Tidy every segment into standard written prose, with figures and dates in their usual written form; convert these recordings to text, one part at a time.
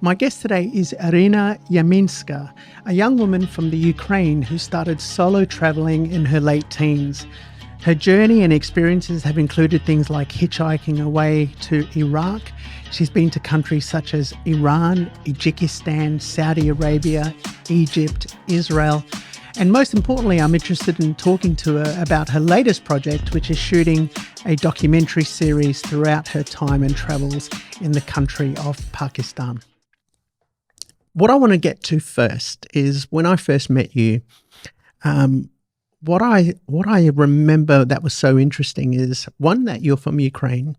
My guest today is Iryna Yaminska, a young woman from the Ukraine who started solo travelling in her late teens. Her journey and experiences have included things like hitchhiking away to Iraq. She's been to countries such as Iran, Tajikistan, Saudi Arabia, Egypt, Israel. And most importantly, I'm interested in talking to her about her latest project, which is shooting a documentary series throughout her time and travels in the country of Pakistan. What I want to get to first is when I first met you, what I remember that was so interesting is, one, that you're from Ukraine,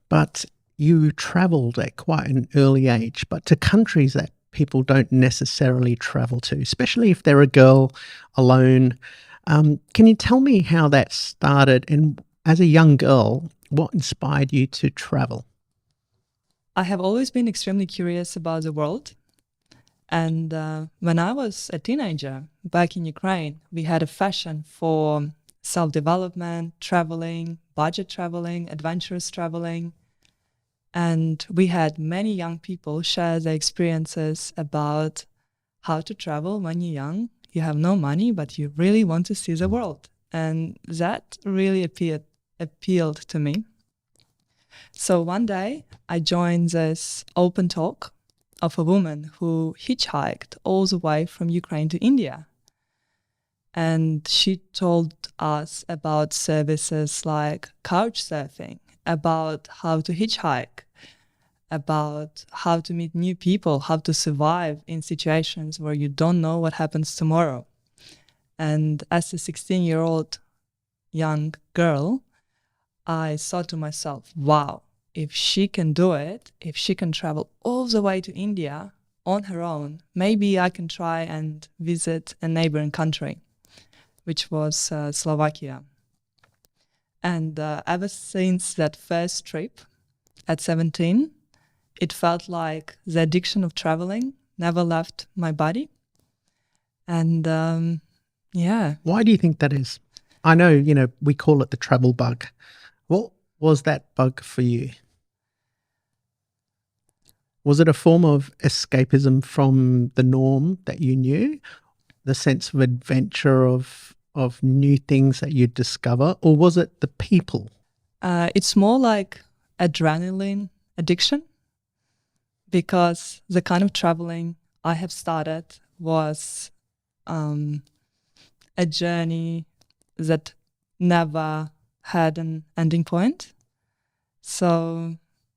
but you travelled at quite an early age, but to countries that people don't necessarily travel to, especially if they're a girl alone. Can you tell me how that started, and as a young girl, what inspired you to travel? I have always been extremely curious about the world. And when I was a teenager back in Ukraine, we had a passion for self-development, traveling, budget traveling, adventurous traveling. And we had many young people share their experiences about how to travel when you're young. You have no money, but you really want to see the world. And that really appealed to me. So one day I joined this open talk of a woman who hitchhiked all the way from Ukraine to India. And she told us about services like couch surfing, about how to hitchhike, about how to meet new people, how to survive in situations where you don't know what happens tomorrow. And as a 16-year-old young girl, I thought to myself, wow, if she can do it, if she can travel all the way to India on her own, maybe I can try and visit a neighboring country, which was Slovakia. And ever since that first trip at 17, it felt like the addiction of traveling never left my body. And yeah. Why do you think that is? I know, we call it the travel bug. What was that bug for you? Was it a form of escapism from the norm that you knew, the sense of adventure of new things that you'd discover, or was it the people? It's more like adrenaline addiction, because the kind of traveling I have started was a journey that never had an ending point. So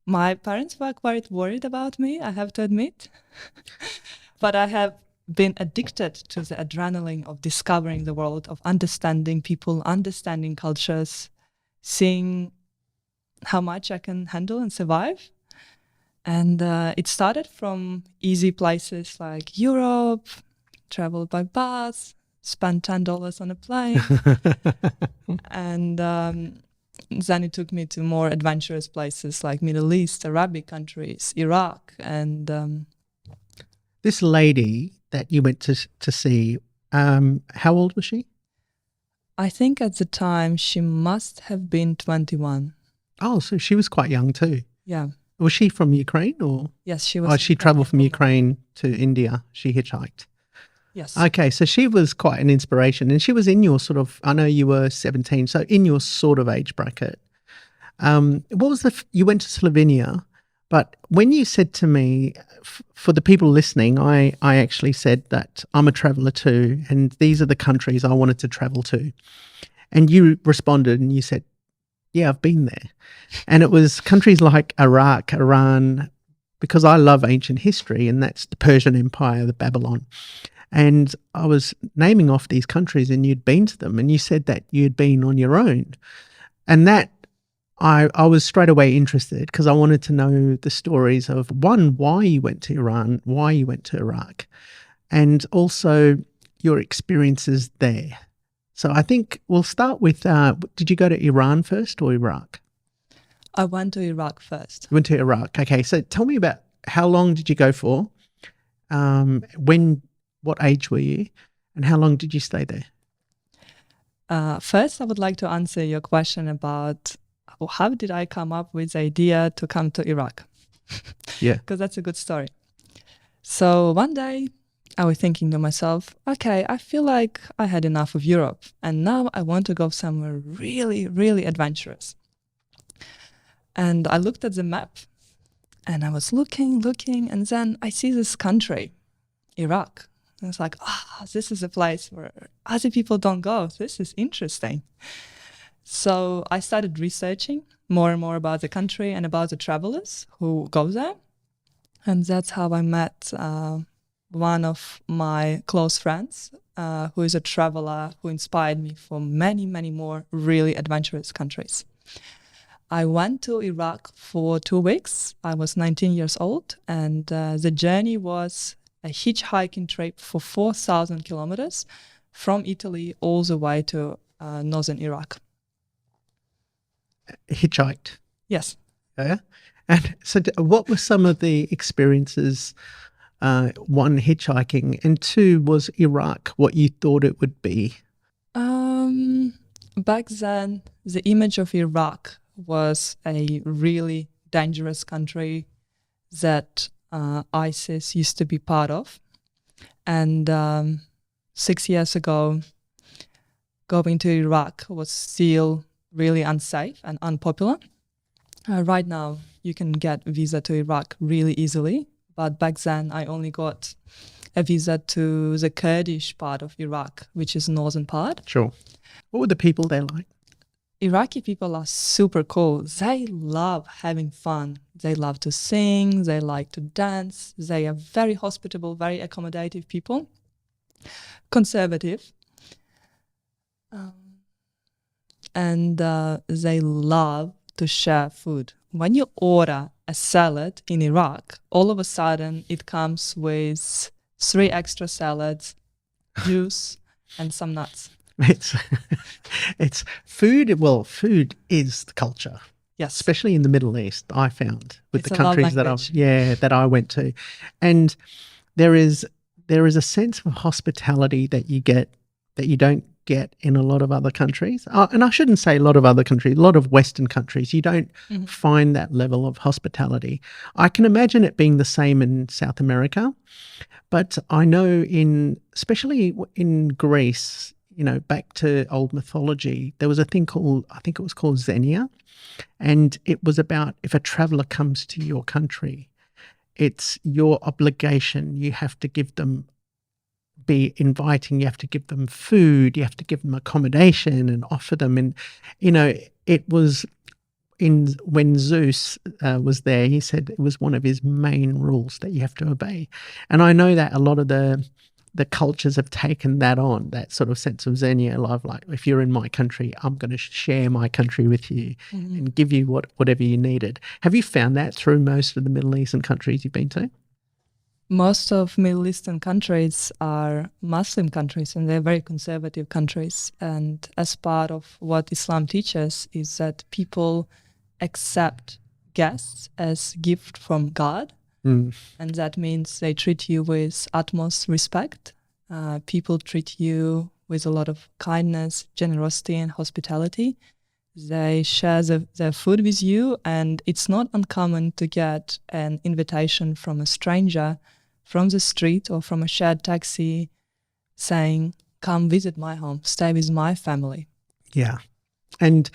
my parents were quite worried about me, I have to admit. But I have been addicted to the adrenaline of discovering the world, of understanding people, understanding cultures, seeing how much I can handle and survive. And it started from easy places like Europe, traveled by bus, spent $10 on a plane. And then it took me to more adventurous places like Middle East, Arabic countries, Iraq. And this lady that you went to see, how old was she? I think at the time she must have been 21. Oh, so she was quite young too. Yeah. Was she from Ukraine or? Yes, she was. Oh, she travelled from Ukraine to India. She hitchhiked. Yes. Okay, so she was quite an inspiration, and she was in your sort of, I know you were 17, so in your sort of age bracket. What was you went to Slovenia, but when you said to me, for the people listening, I actually said that I'm a traveller too, and these are the countries I wanted to travel to. And you responded and you said, yeah, I've been there. And it was countries like Iraq, Iran, because I love ancient history, and that's the Persian Empire, the Babylon. And I was naming off these countries and you'd been to them, and you said that you'd been on your own. And that I was straight away interested, because I wanted to know the stories of, one, why you went to Iran, why you went to Iraq, and also your experiences there. So I think we'll start with, did you go to Iran first or Iraq? I went to Iraq first. You went to Iraq. Okay, so tell me about, how long did you go for? What age were you? And how long did you stay there? First, I would like to answer your question about how did I come up with the idea to come to Iraq? Yeah. Because that's a good story. So one day I was thinking to myself, okay, I feel like I had enough of Europe and now I want to go somewhere really, really adventurous. And I looked at the map and I was looking, and then I see this country, Iraq. And it's like, this is a place where other people don't go. This is interesting. So I started researching more and more about the country and about the travelers who go there. And that's how I met one of my close friends, who is a traveler who inspired me for many, many more really adventurous countries. I went to Iraq for 2 weeks. I was 19 years old, and the journey was a hitchhiking trip for 4,000 kilometers from Italy all the way to northern Iraq. Hitchhiked. Yes. Yeah. And so what were some of the experiences, one, hitchhiking, and two, was Iraq what you thought it would be? Back then, the image of Iraq was a really dangerous country that ISIS used to be part of. And 6 years ago, going to Iraq was still really unsafe and unpopular. Right now, you can get a visa to Iraq really easily. But back then, I only got a visa to the Kurdish part of Iraq, which is northern part. Sure. What were the people there like? Iraqi people are super cool. They love having fun. They love to sing. They like to dance. They are very hospitable, very accommodative people. Conservative. And they love to share food. When you order a salad in Iraq, all of a sudden it comes with 3 extra salads, juice, and some nuts. It's food. Well, food is the culture. Yes, especially in the Middle East. I found with it's the countries that I went to, and there is a sense of hospitality that you get that you don't get in a lot of other countries. And I shouldn't say a lot of other countries. A lot of Western countries, you don't find that level of hospitality. I can imagine it being the same in South America, but I know especially in Greece, back to old mythology, there was a thing called, I think it was called Xenia, and it was about if a traveler comes to your country, it's your obligation. You have to be inviting, you have to give them food, you have to give them accommodation and offer them. And, it was when Zeus was there, he said it was one of his main rules that you have to obey. And I know that a lot of the cultures have taken that on, that sort of sense of Xenia love, like if you're in my country, I'm going to share my country with you and give you whatever you needed. Have you found that through most of the Middle Eastern countries you've been to? Most of Middle Eastern countries are Muslim countries, and they're very conservative countries. And as part of what Islam teaches is that people accept guests as gift from God. And that means they treat you with utmost respect. People treat you with a lot of kindness, generosity, and hospitality. They share their food with you, and it's not uncommon to get an invitation from a stranger from the street or from a shared taxi saying, come visit my home, stay with my family. Yeah. And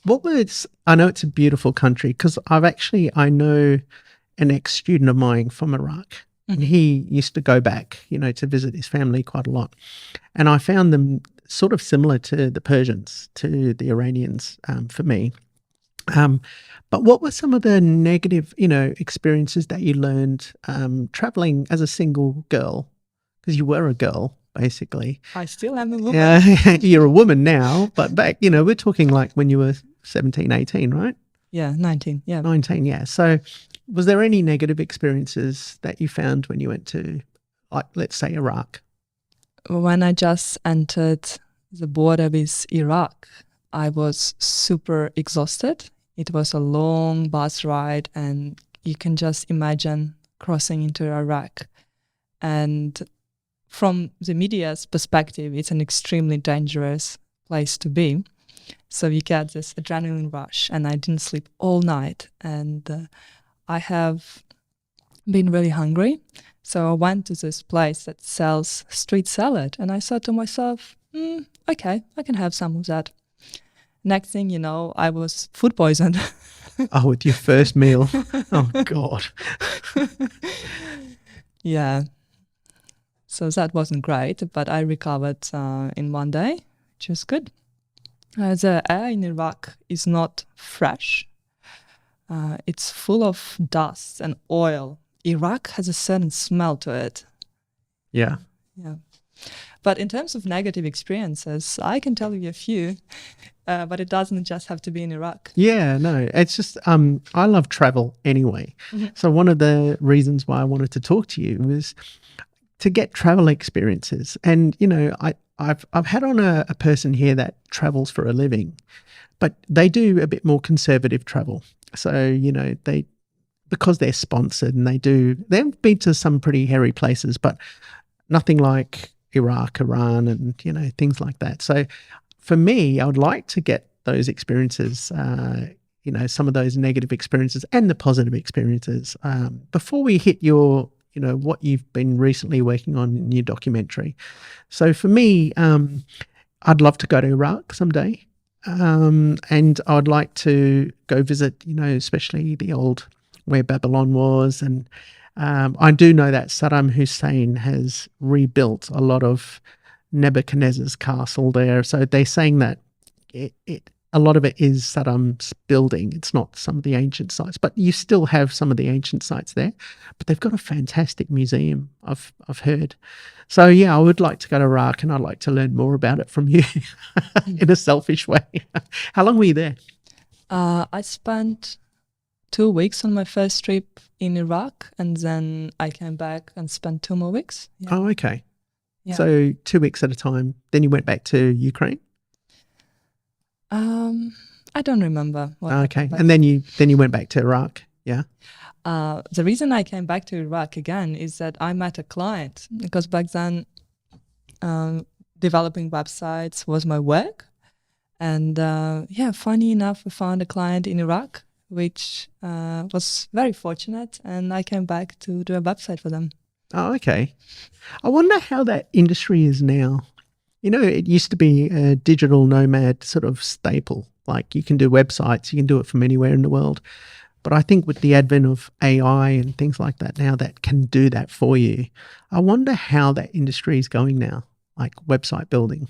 I know it's a beautiful country because I know an ex-student of mine from Iraq, and he used to go back, to visit his family quite a lot. And I found them sort of similar to the Persians, to the Iranians, for me. But what were some of the negative, experiences that you learned traveling as a single girl? Because you were a girl, basically. I still am a woman. You're a woman now, but back, we're talking like when you were 17, 18, right? Yeah, 19. Yeah. 19, yeah. So was there any negative experiences that you found when you went to, like, let's say, Iraq? When I just entered the border with Iraq, I was super exhausted. It was a long bus ride, and you can just imagine crossing into Iraq. And from the media's perspective, it's an extremely dangerous place to be. So you get this adrenaline rush, and I didn't sleep all night. And I have been really hungry. So I went to this place that sells street salad, and I thought to myself, okay, I can have some of that. Next thing you know, I was food poisoned. Oh, with your first meal. Oh, God. Yeah. So that wasn't great, but I recovered in one day, which was good. The air in Iraq is not fresh. It's full of dust and oil. Iraq has a certain smell to it. Yeah. Yeah. But in terms of negative experiences, I can tell you a few, but it doesn't just have to be in Iraq. Yeah, no, it's just I love travel anyway. So one of the reasons why I wanted to talk to you was to get travel experiences. And I've had on a person here that travels for a living, but they do a bit more conservative travel. So because they're sponsored, and they've been to some pretty hairy places, but nothing like Iraq, Iran, and things like that. So for me, I would like to get those experiences, some of those negative experiences and the positive experiences before we hit your, what you've been recently working on in your documentary. So for me, I'd love to go to Iraq someday. And I'd like to go visit, especially the old where Babylon was. And I do know that Saddam Hussein has rebuilt a lot of Nebuchadnezzar's castle there. So they're saying that a lot of it is Saddam's building. It's not some of the ancient sites, but you still have some of the ancient sites there. But they've got a fantastic museum, I've heard. So yeah, I would like to go to Iraq, and I'd like to learn more about it from you in a selfish way. How long were you there? I spent 2 weeks on my first trip in Iraq, and then I came back and spent 2 more weeks. Yeah. Oh, okay. Yeah. So 2 weeks at a time. Then you went back to Ukraine? I don't remember. Okay. And then you went back to Iraq. Yeah. The reason I came back to Iraq again is that I met a client, because back then developing websites was my work. And funny enough, I found a client in Iraq, which was very fortunate. And I came back to do a website for them. Oh, okay. I wonder how that industry is now. It used to be a digital nomad sort of staple. Like you can do websites, you can do it from anywhere in the world. But I think with the advent of AI and things like that now that can do that for you, I wonder how that industry is going now, like website building.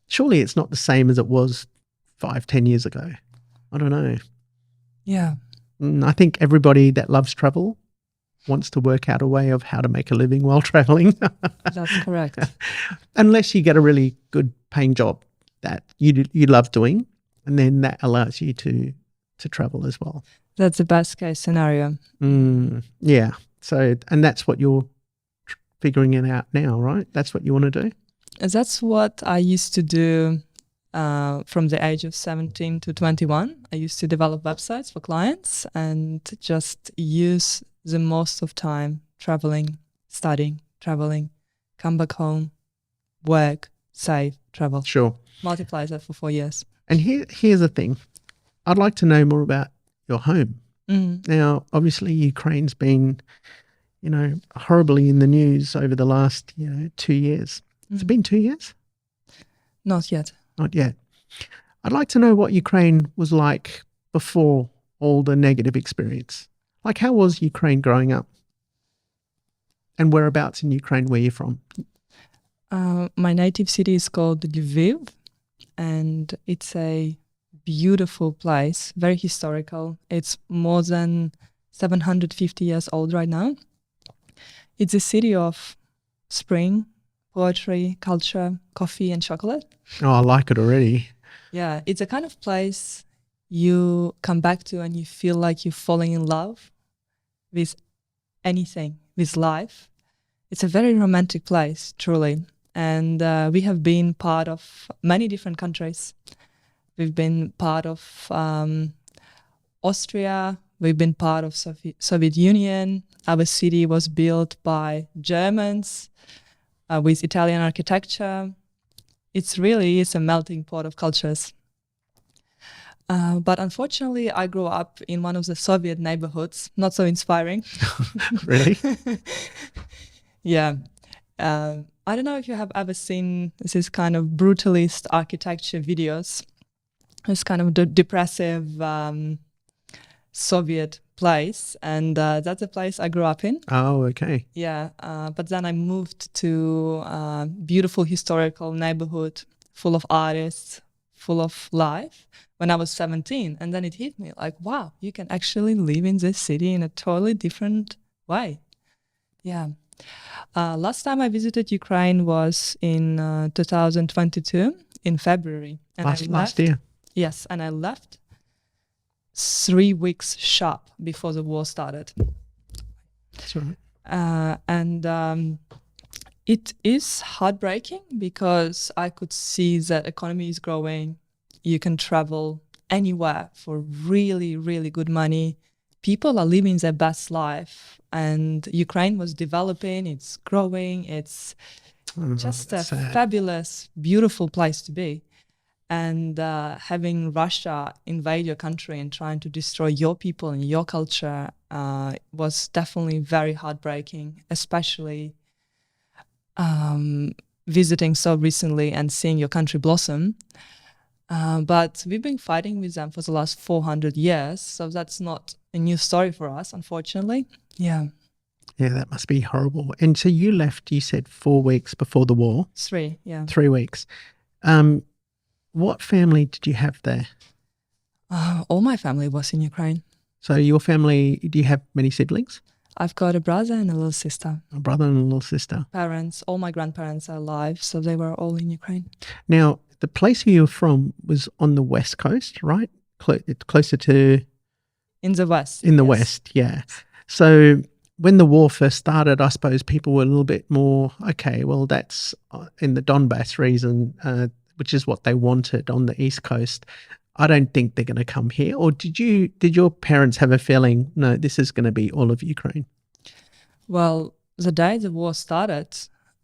Surely it's not the same as it was 5-10 years ago. I don't know. Yeah. I think everybody that loves travel wants to work out a way of how to make a living while traveling. That's correct. Unless you get a really good paying job that you love doing, and then that allows you to travel as well. That's the best case scenario. Yeah. So, and that's what you're figuring it out now, right? That's what you want to do? That's what I used to do from the age of 17 to 21. I used to develop websites for clients and just use the most of time traveling, studying, traveling, come back home, work, save, travel. Sure. Multiply that for 4 years. And here's the thing. I'd like to know more about your home. Now, obviously, Ukraine's been, horribly in the news over the last, 2 years. Has it been 2 years? Not yet. Not yet. I'd like to know what Ukraine was like before all the negative experience. Like, how was Ukraine growing up? And whereabouts in Ukraine were you from? My native city is called Lviv, and it's a beautiful place, very historical. It's more than 750 years old right now. It's a city of spring, poetry, culture, coffee, and chocolate. Oh, I like it already. Yeah, it's a kind of place you come back to and you feel like you're falling in love with anything, with life. It's a very romantic place, truly. And we have been part of many different countries. We've been part of Austria. We've been part of Soviet Union. Our city was built by Germans with Italian architecture. It's a melting pot of cultures. But unfortunately, I grew up in one of the Soviet neighborhoods. Not so inspiring. Really? Yeah. I don't know if you have ever seen this kind of brutalist architecture videos. It's kind of depressive Soviet place, and that's a place I grew up in. Oh, okay. Yeah, but then I moved to a beautiful historical neighborhood full of artists, full of life when I was 17. And then it hit me like, wow, you can actually live in this city in a totally different way. Yeah. Last time I visited Ukraine was in 2022 in February. And Last year. Yes, and I left 3 weeks sharp before the war started. That's right. And it is heartbreaking because I could see that economy is growing. You can travel anywhere for really, really good money. People are living their best life, and Ukraine was developing, it's growing, it's just a fabulous, beautiful place to be. And having Russia invade your country and trying to destroy your people and your culture was definitely very heartbreaking, especially visiting so recently and seeing your country blossom. But we've been fighting with them for the last 400 years, so that's not a new story for us, unfortunately. Yeah. Yeah, that must be horrible. And so you left, you said 4 weeks before the war. 3, yeah. 3 weeks. What family did you have there? All my family was in Ukraine. So your family, do you have many siblings? I've got a brother and a little sister. A brother and a little sister. Parents, all my grandparents are alive, so they were all in Ukraine. Now, the place you were from was on the west coast, right? Closer to... In the west. In the yes. west, yeah. So when the war first started, I suppose people were a little bit more, okay, well, that's in the Donbass region, which is what they wanted on the east coast. I don't think they're going to come here. Or did your parents have a feeling, no, this is going to be all of Ukraine? Well, the day the war started,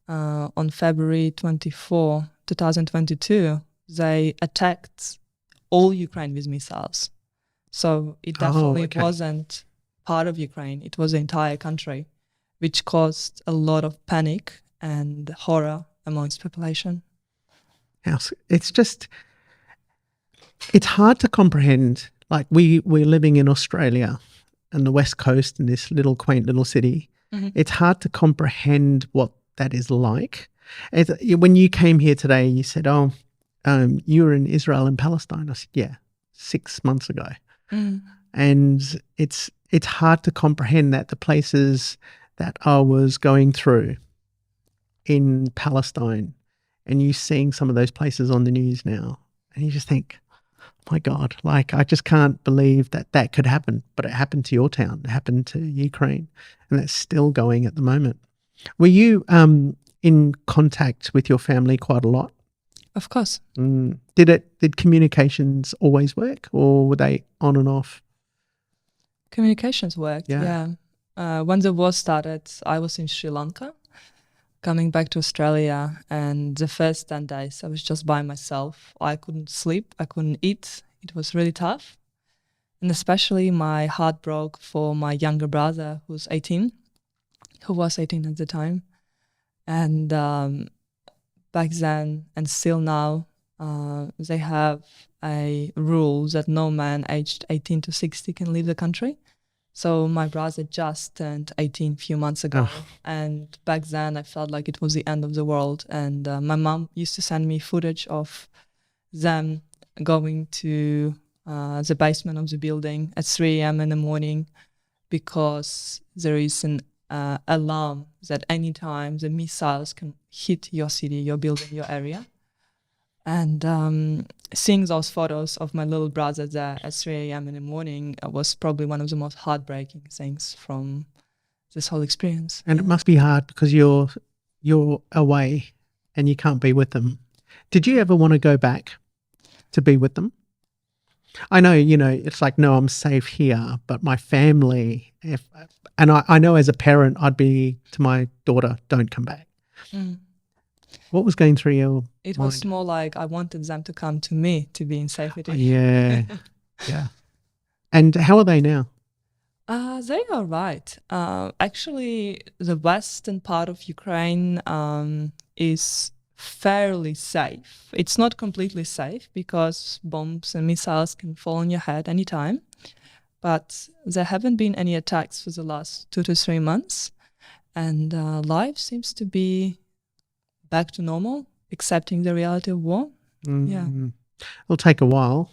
on February 24, 2022, they attacked all Ukraine with missiles. So it definitely wasn't part of Ukraine. It was the entire country, which caused a lot of panic and horror amongst population. It's just, it's hard to comprehend. Like we're living in Australia and the west coast in this little quaint little city. Mm-hmm. It's hard to comprehend what that is like. When you came here today, you said, you were in Israel and Palestine. I said, yeah, 6 months ago. Mm. And it's hard to comprehend that the places that I was going through in Palestine, and you seeing some of those places on the news now, and you just think, my God, like I just can't believe that could happen. But it happened to your town, it happened to Ukraine, and that's still going at the moment. Were you in contact with your family quite a lot? Of course. Did communications always work, or were they on and off? Communications worked, yeah. When the war started, I was in Sri Lanka, coming back to Australia, and the first 10 days I was just by myself. I couldn't sleep, I couldn't eat. It was really tough. And especially my heart broke for my younger brother who was 18 at the time. And back then and still now, they have a rule that no man aged 18 to 60 can leave the country. So my brother just turned 18 a few months ago. And back then I felt like it was the end of the world. And my mom used to send me footage of them going to the basement of the building at 3 a.m. in the morning, because there is an alarm that any time the missiles can hit your city, your building, your area. And seeing those photos of my little brother there at 3 a.m. in the morning was probably one of the most heartbreaking things from this whole experience. And it must be hard because you're away and you can't be with them. Did you ever want to go back to be with them? I know, it's like, no, I'm safe here, but my family, I know as a parent, I'd be to my daughter, don't come back. Mm. What was going through your It was more like I wanted them to come to me to be in safety. Yeah. Yeah. And how are they now? They are right. Actually, the western part of Ukraine is fairly safe. It's not completely safe because bombs and missiles can fall on your head anytime. But there haven't been any attacks for the last 2 to 3 months, and life seems to be back to normal, accepting the reality of war. Yeah. It'll take a while,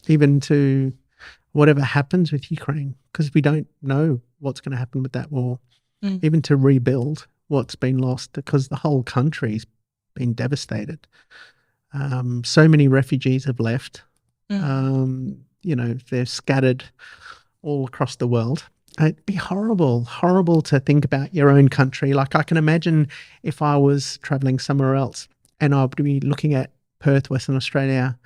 even to whatever happens with Ukraine, because we don't know what's going to happen with that war, even to rebuild what's been lost, because the whole country's been devastated. So many refugees have left. They're scattered all across the world. It'd be horrible to think about your own country. Like, I can imagine if I was traveling somewhere else and I would be looking at Perth, Western Australia,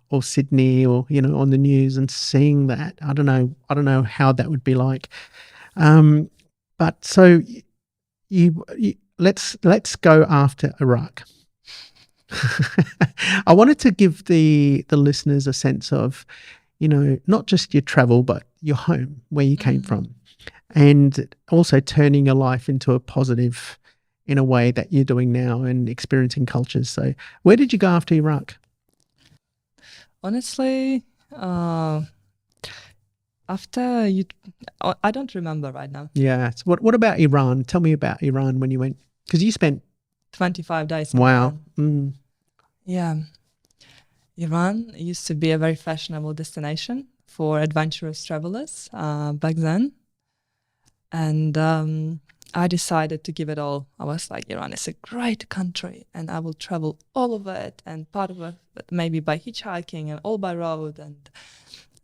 or Sydney, or on the news and seeing that. I don't know how that would be like. But so you let's go after Iraq. I wanted to give the listeners a sense of, not just your travel, but your home, where you came from, and also turning your life into a positive in a way that you're doing now and experiencing cultures. So where did you go after Iraq? Honestly, after you, I don't remember right now. Yeah. So what about Iran? Tell me about Iran when you went, because you spent 25 days in wow. Iran. Yeah. Iran used to be a very fashionable destination for adventurous travelers back then. And I decided to give it all. I was like, Iran is a great country and I will travel all of it, and part of it maybe by hitchhiking and all by road. And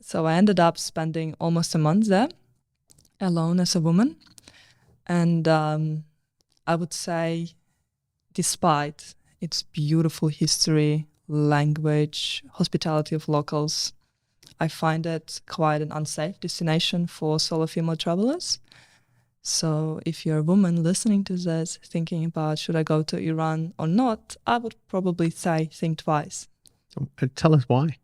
so I ended up spending almost a month there alone as a woman. And I would say, despite its beautiful history, language, hospitality of locals, I find it quite an unsafe destination for solo female travelers. So if you're a woman listening to this, thinking about should I go to Iran or not, I would probably say think twice. So, tell us why.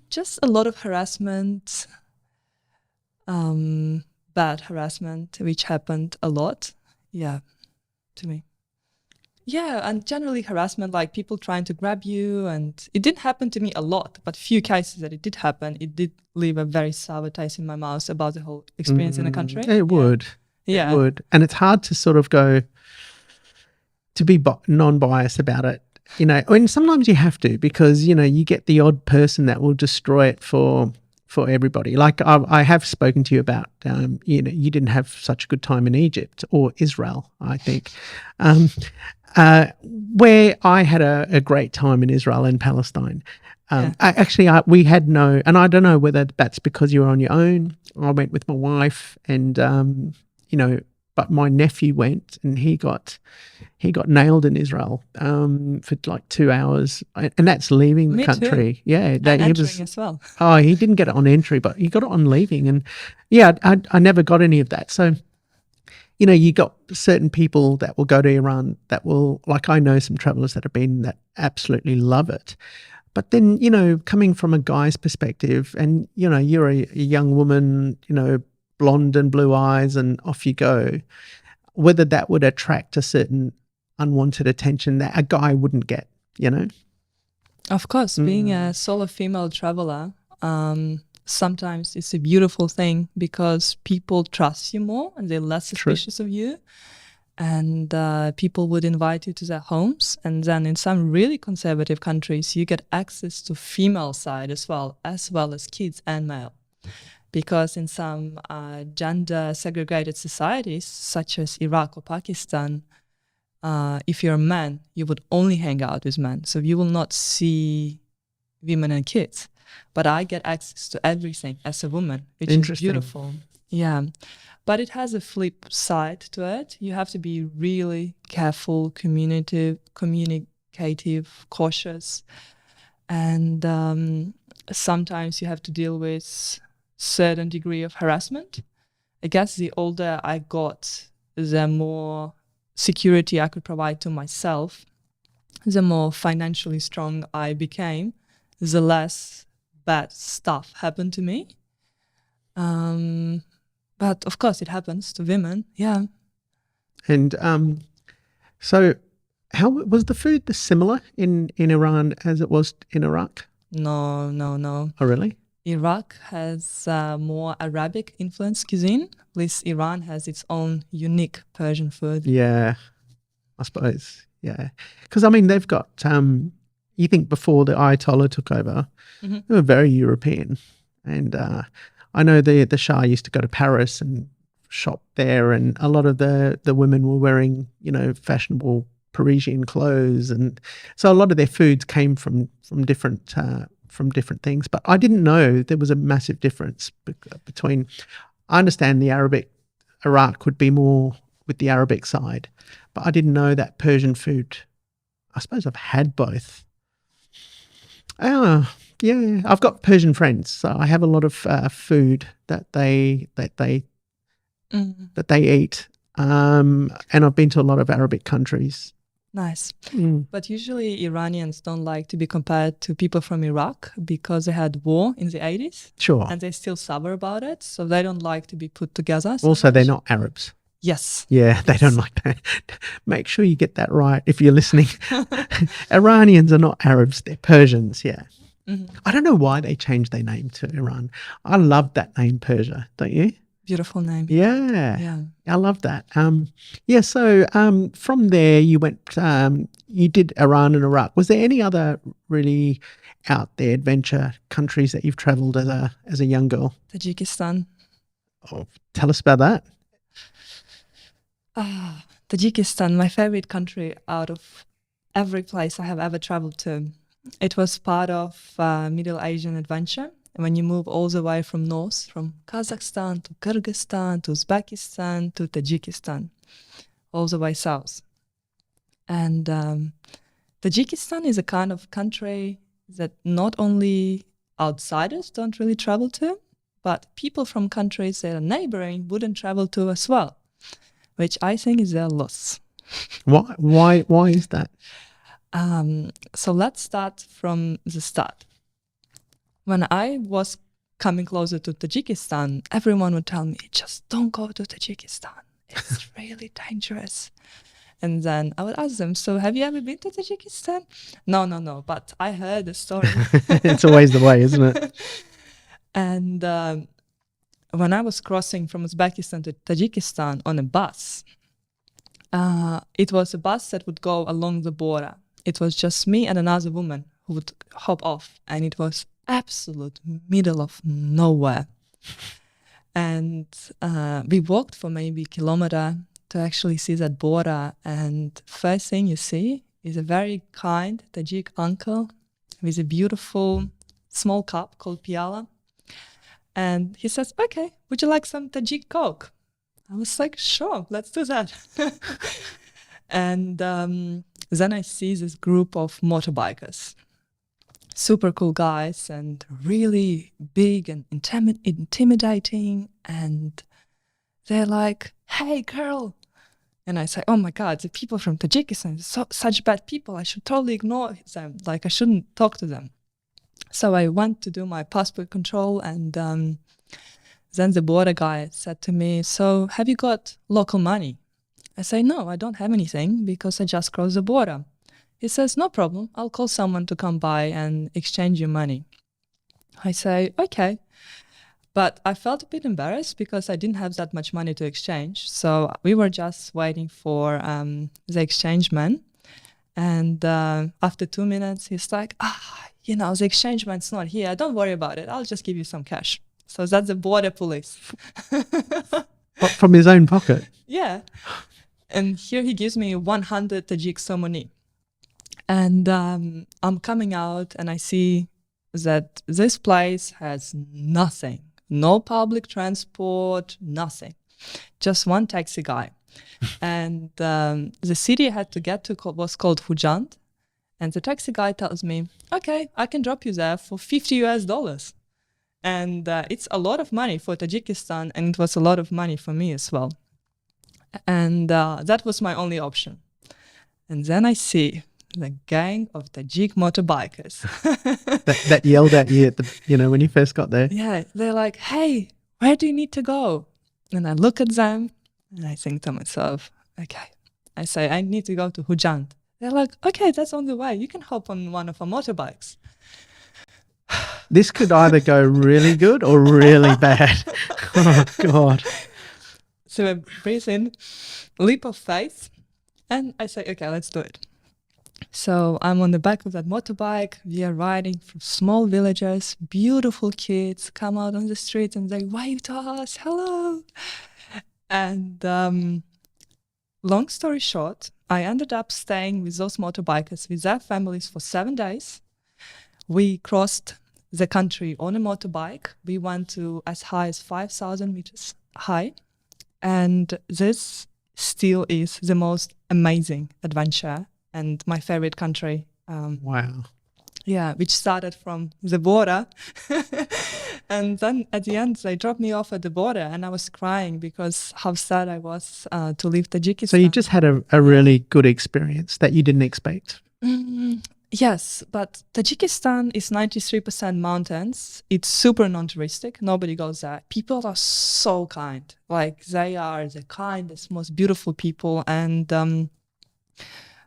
Just a lot of harassment, bad harassment, which happened a lot. Yeah, to me. Yeah, and generally harassment, like people trying to grab you, and it didn't happen to me a lot, but few cases that it did happen, it did leave a very sour taste in my mouth about the whole experience in the country. It would. Yeah. It would. And it's hard to sort of go to be non-biased about it, and sometimes you have to, because, you get the odd person that will destroy it for everybody. Like I have spoken to you about, you didn't have such a good time in Egypt or Israel, I think. Where I had a great time in Israel and Palestine. We had no, and I don't know whether that's because you were on your own. I went with my wife, and but my nephew went, and he got nailed in Israel for like 2 hours, and that's leaving the country. Too. Yeah, and entering as well. Oh, he didn't get it on entry, but he got it on leaving, and yeah, I never got any of that. So, you got certain people that will go to Iran that will, like, I know some travelers that have been that absolutely love it. But then, coming from a guy's perspective, and, you're a young woman, blonde and blue eyes, and off you go, whether that would attract a certain unwanted attention that a guy wouldn't get, Of course, being a solo female traveler, sometimes it's a beautiful thing because people trust you more and they're less suspicious of you. And people would invite you to their homes. And then in some really conservative countries, you get access to female side as well as kids and male. Because in some gender segregated societies, such as Iraq or Pakistan, if you're a man, you would only hang out with men. So you will not see women and kids. But I get access to everything as a woman, which is beautiful. Yeah. But it has a flip side to it. You have to be really careful, communicative, cautious. And sometimes you have to deal with certain degree of harassment. I guess the older I got, the more security I could provide to myself, the more financially strong I became, the less bad stuff happen to me. But of course, it happens to women. Yeah. And so how was the food similar in Iran as it was in Iraq? No, no, no. Oh, really? Iraq has more Arabic influenced cuisine, whilst Iran has its own unique Persian food. Yeah, I suppose. Yeah. Because, I mean, they've got, you think before the Ayatollah took over, Mm-hmm. they were very European. And I know the Shah used to go to Paris and shop there, and a lot of the women were wearing, you know, fashionable Parisian clothes. And so a lot of their foods came from different things. But I didn't know there was a massive difference between, I understand Iraq would be more with the Arabic side, but I didn't know that Persian food, I suppose I've had both. Yeah, I've got Persian friends, so I have a lot of food that they eat, and I've been to a lot of Arabic countries. Nice. But usually Iranians don't like to be compared to people from Iraq because they had war in the 80s. Sure. And they still suffer about it, so they don't like to be put together. Also, they're not Arabs. Yes. Yeah, they don't like that. Make sure you get that right if you're listening. Iranians are not Arabs, they're Persians, yeah. Mm-hmm. I don't know why they changed their name to Iran. I love that name, Persia, don't you? Beautiful name. Yeah. I love that. So from there you went, you did Iran and Iraq. Was there any other really out there adventure countries that you've travelled as a young girl? Tajikistan. Oh, tell us about that. Tajikistan, my favorite country out of every place I have ever traveled to. It was part of Middle Asian adventure. When you move all the way from north, from Kazakhstan to Kyrgyzstan to Uzbekistan to Tajikistan, all the way south. And Tajikistan is a kind of country that not only outsiders don't really travel to, but people from countries that are neighboring wouldn't travel to as well, which I think is their loss. Why is that? So let's start from the start. When I was coming closer to Tajikistan, everyone would tell me, just don't go to Tajikistan. It's really dangerous. And then I would ask them, so have you ever been to Tajikistan? No, but I heard the story. It's always the way, isn't it? And when I was crossing from Uzbekistan to Tajikistan on a bus, it was a bus that would go along the border. It was just me and another woman who would hop off, and it was absolute middle of nowhere. And we walked for maybe a kilometer to actually see that border, and first thing you see is a very kind Tajik uncle with a beautiful small cup called piala. And he says, okay, would you like some Tajik Coke? I was like, sure, let's do that. And then I see this group of motorbikers, super cool guys and really big and intimidating. And they're like, hey, girl. And I say, oh my God, the people from Tajikistan, such bad people. I should totally ignore them. Like, I shouldn't talk to them. So I went to do my passport control, and then the border guy said to me, so have you got local money? I say, no, I don't have anything because I just crossed the border. He says, no problem. I'll call someone to come by and exchange your money. I say, okay. But I felt a bit embarrassed because I didn't have that much money to exchange. So we were just waiting for the exchange man. And after 2 minutes, he's like, the exchange man's not here. Don't worry about it. I'll just give you some cash. So that's the border police. From his own pocket? Yeah. And here he gives me 100 Tajik somoni. And I'm coming out and I see that this place has nothing. No public transport, nothing. Just one taxi guy. And the city I had to get to was called Fujand. And the taxi guy tells me, okay, I can drop you there for $50. And it's a lot of money for Tajikistan, and it was a lot of money for me as well. And that was my only option. And then I see the gang of Tajik motorbikers. That yelled at you when you first got there. Yeah, they're like, hey, where do you need to go? And I look at them and I think to myself, okay. I say, I need to go to Hujand. They're like, okay, that's on the way. You can hop on one of our motorbikes. This could either go really good or really bad. Oh, God. So I breathe in, leap of faith, and I say, okay, let's do it. So I'm on the back of that motorbike. We are riding through small villages. Beautiful kids come out on the street and they wave to us, hello. And long story short, I ended up staying with those motorbikers, with their families for 7 days. We crossed the country on a motorbike. We went to as high as 5,000 meters high. And this still is the most amazing adventure and my favorite country. Wow. Yeah, which started from the border. And then at the end, they dropped me off at the border and I was crying because how sad I was to leave Tajikistan. So you just had a really good experience that you didn't expect. Yes, but Tajikistan is 93% mountains. It's super non-touristic. Nobody goes there. People are so kind. Like, they are the kindest, most beautiful people. And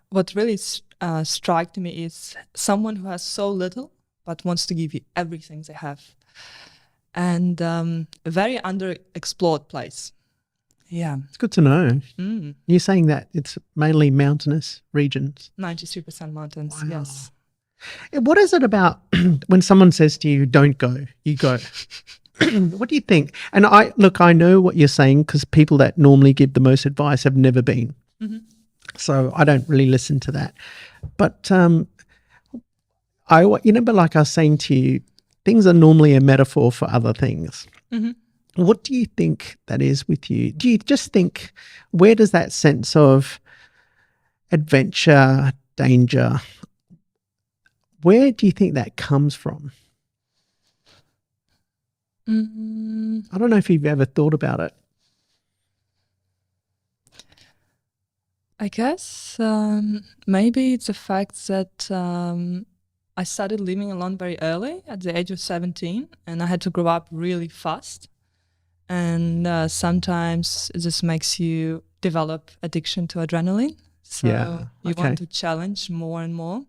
what really struck me is someone who has so little but wants to give you everything they have. And a very underexplored place. Yeah. It's good to know. You're saying that it's mainly mountainous regions. 93% mountains, Wow. yes. What is it about when someone says to you, don't go, you go? What do you think? And I know what you're saying because people that normally give the most advice have never been. So I don't really listen to that. But but like I was saying to you, things are normally a metaphor for other things. What do you think that is with you? Do you just think, where does that sense of adventure, danger, where do you think that comes from? I don't know if you've ever thought about it. I guess maybe it's the fact that I started living alone very early at the age of 17 and I had to grow up really fast. And sometimes this makes you develop addiction to adrenaline. So you want to challenge more and more.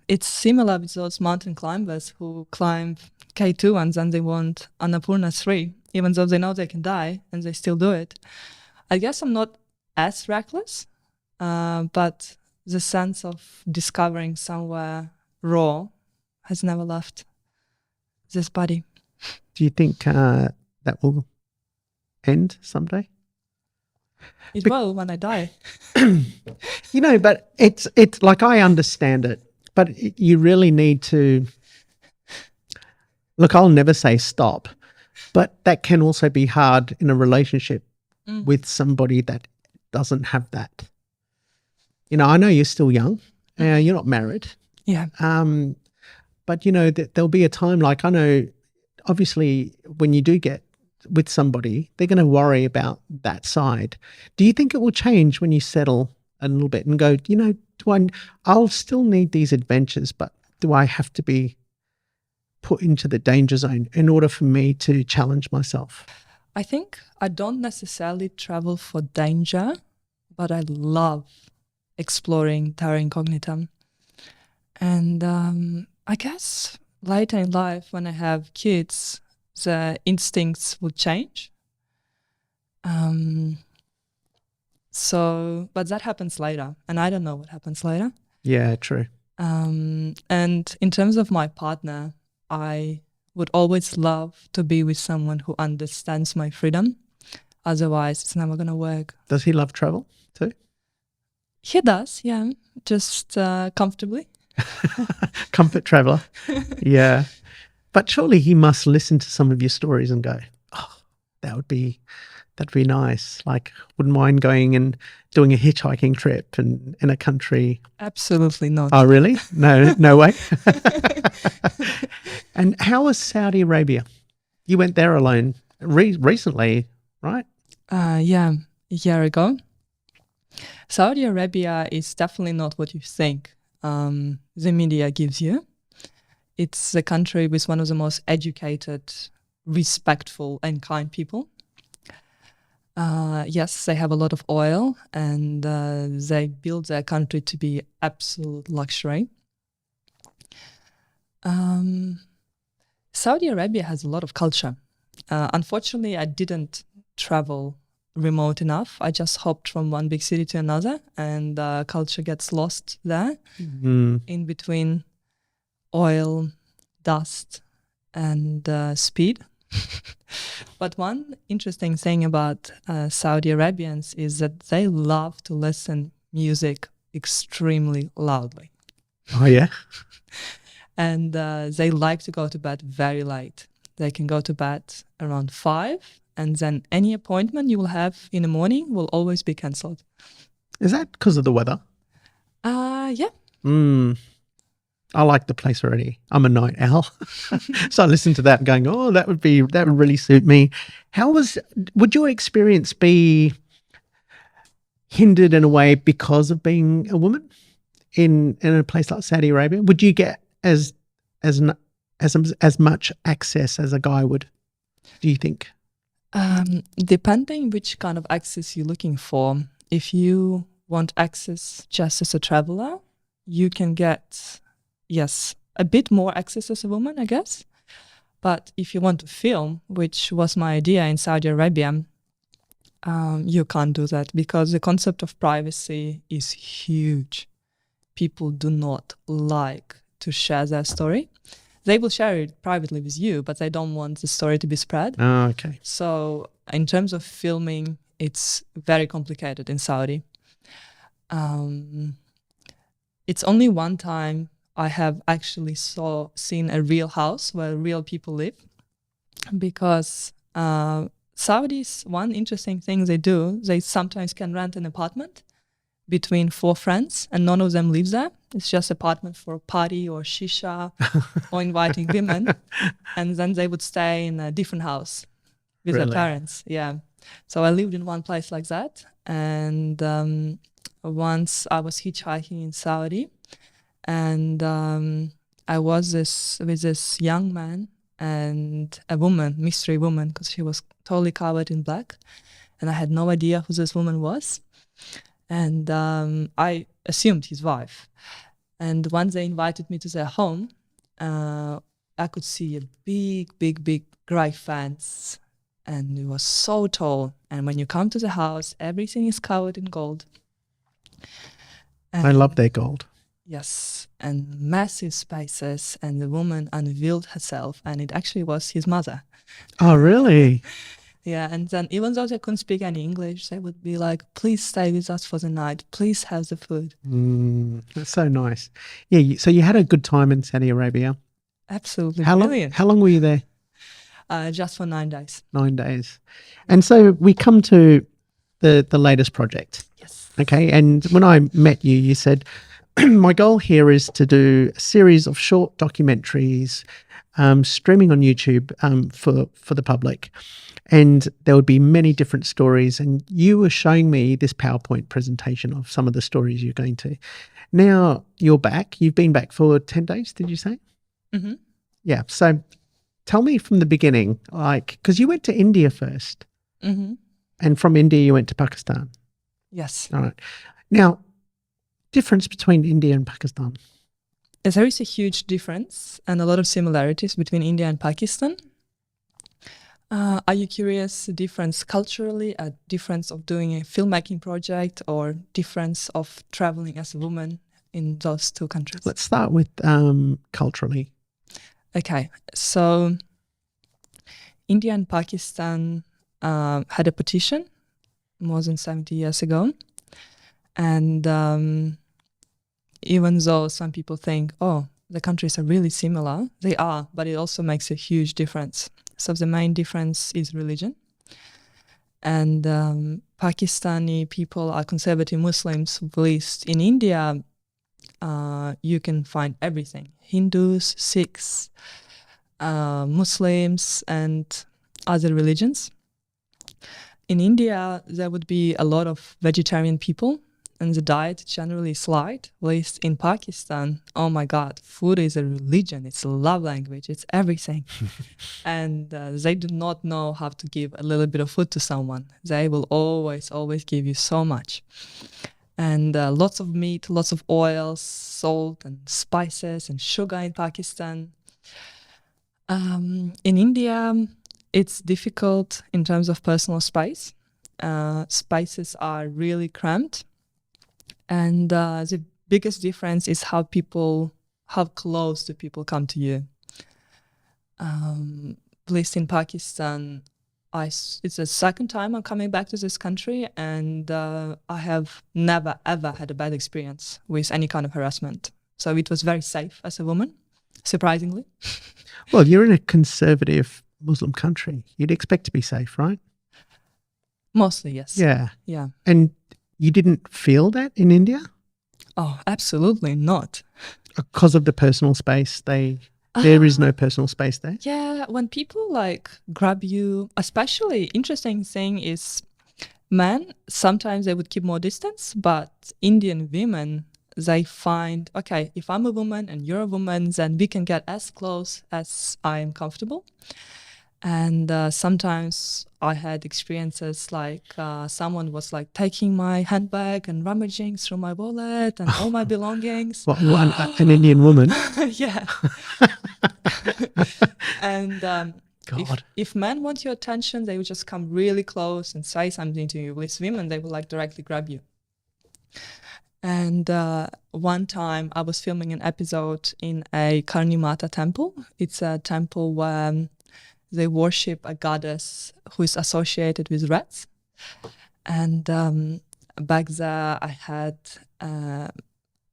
It's similar with those mountain climbers who climb K2 and then they want Annapurna 3, even though they know they can die and they still do it. I guess I'm not as reckless, but the sense of discovering somewhere raw has never left this body. Do you think that will end someday? It will when I die. But it's like, I understand it, but you really need to, look, I'll never say stop, but that can also be hard in a relationship with somebody that doesn't have that. I know you're still young, you're not married. Yeah. But there'll be a time, like, I know, obviously, when you do get with somebody, they're going to worry about that side. Do you think it will change when you settle a little bit and go, I'll still need these adventures, but do I have to be put into the danger zone in order for me to challenge myself? I think I don't necessarily travel for danger, but I love exploring terra incognitum. And I guess later in life, when I have kids, the instincts will change. But that happens later, and I don't know what happens later. Yeah, true. And in terms of my partner, I would always love to be with someone who understands my freedom. Otherwise, it's never going to work. Does he love travel too? He does, yeah, just comfortably. Comfort traveler. Yeah. But surely he must listen to some of your stories and go, oh, that'd be nice. Like, wouldn't mind going and doing a hitchhiking trip in a country. Absolutely not. Oh, really? No way. And how was Saudi Arabia? You went there alone recently, right? Yeah, a year ago. Saudi Arabia is definitely not what you think the media gives you. It's a country with one of the most educated, respectful, and kind people. Yes, they have a lot of oil, and they build their country to be absolute luxury. Saudi Arabia has a lot of culture. Unfortunately, I didn't travel remote enough. I just hopped from one big city to another, and culture gets lost there in between oil, dust, and speed. But one interesting thing about Saudi Arabians is that they love to listen music extremely loudly. Oh, yeah? And they like to go to bed very late. They can go to bed around 5, and then any appointment you will have in the morning will always be cancelled. Is that because of the weather? Yeah. I like the place already. I'm a night owl. So I listened to that going, oh, that would really suit me. Would your experience be hindered in a way because of being a woman in a place like Saudi Arabia? Would you get as much access as a guy would, do you think? Depending which kind of access you're looking for. If you want access just as a traveler, you can get, yes, a bit more access as a woman, I guess. But if you want to film, which was my idea in Saudi Arabia, you can't do that because the concept of privacy is huge. People do not like to share their story. They will share it privately with you, but they don't want the story to be spread. Oh, okay. So in terms of filming, it's very complicated in Saudi. It's only one time I have actually seen a real house where real people live, because Saudis, one interesting thing they do, they sometimes can rent an apartment between 4 friends and none of them lives there. It's just apartment for a party or shisha or inviting women. And then they would stay in a different house with their parents. Yeah. So I lived in one place like that. And once I was hitchhiking in Saudi, and I was with this young man and a woman, mystery woman, because she was totally covered in black. And I had no idea who this woman was. And I assumed his wife. And once they invited me to their home, I could see a big grey fence. And it was so tall. And when you come to the house, everything is covered in gold. And I love their gold. Yes, and massive spaces. And the woman unveiled herself, and it actually was his mother. Oh, really? Yeah, and then even though they couldn't speak any English, they would be like, please stay with us for the night. Please have the food. That's so nice. Yeah, so you had a good time in Saudi Arabia. Absolutely brilliant. How long were you there? Just for 9 days. 9 days. And so we come to the latest project. Yes. Okay, and when I met you, you said, my goal here is to do a series of short documentaries streaming on YouTube for the public. And there would be many different stories. And you were showing me this PowerPoint presentation of some of the stories you're going to. Now you're back. You've been back for 10 days, did you say? Mm-hmm. Yeah. So tell me from the beginning, because you went to India first. Mm-hmm. And from India, you went to Pakistan. Yes. All right. Now, difference between India and Pakistan? There is a huge difference and a lot of similarities between India and Pakistan. Are you curious the difference culturally, a difference of doing a filmmaking project, or difference of traveling as a woman in those two countries? Let's start with culturally. Okay, so India and Pakistan had a partition more than 70 years ago. And even though some people think, oh, the countries are really similar, they are, but it also makes a huge difference. So the main difference is religion. And Pakistani people are conservative Muslims, at least in India, you can find everything. Hindus, Sikhs, Muslims, and other religions. In India, there would be a lot of vegetarian people, and the diet generally is light. At least in Pakistan, oh my God, food is a religion. It's a love language. It's everything. And they do not know how to give a little bit of food to someone. They will always give you so much. And lots of meat, lots of oils, salt and spices and sugar in Pakistan. In India, it's difficult in terms of personal space. Spaces are really cramped. And the biggest difference is how close do people come to you. At least in Pakistan, it's the second time I'm coming back to this country, and I have never, ever had a bad experience with any kind of harassment. So it was very safe as a woman, surprisingly. Well, you're in a conservative Muslim country. You'd expect to be safe, right? Mostly, yes. Yeah. Yeah. And you didn't feel that in India? Oh, absolutely not. Because of the personal space, there is no personal space there? Yeah, when people like grab you, especially interesting thing is men, sometimes they would keep more distance, but Indian women, they find, okay, if I'm a woman and you're a woman, then we can get as close as I am comfortable. And sometimes I had experiences like someone was like taking my handbag and rummaging through my wallet and all my belongings. What, an Indian woman? Yeah. And if men want your attention, they would just come really close and say something to you. With women, they would like directly grab you. And one time I was filming an episode in a Karni Mata temple. It's a temple where they worship a goddess who is associated with rats. And back there I had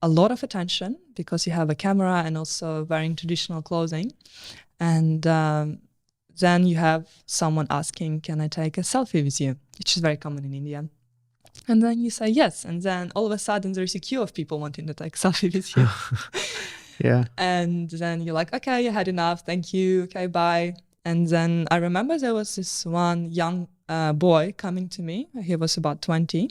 a lot of attention because you have a camera and also wearing traditional clothing. And then you have someone asking, can I take a selfie with you? Which is very common in India. And then you say yes. And then all of a sudden there's a queue of people wanting to take a selfie with you. Yeah. And then you're like, okay, you had enough. Thank you. Okay, bye. And then I remember there was this one young boy coming to me. He was about 20.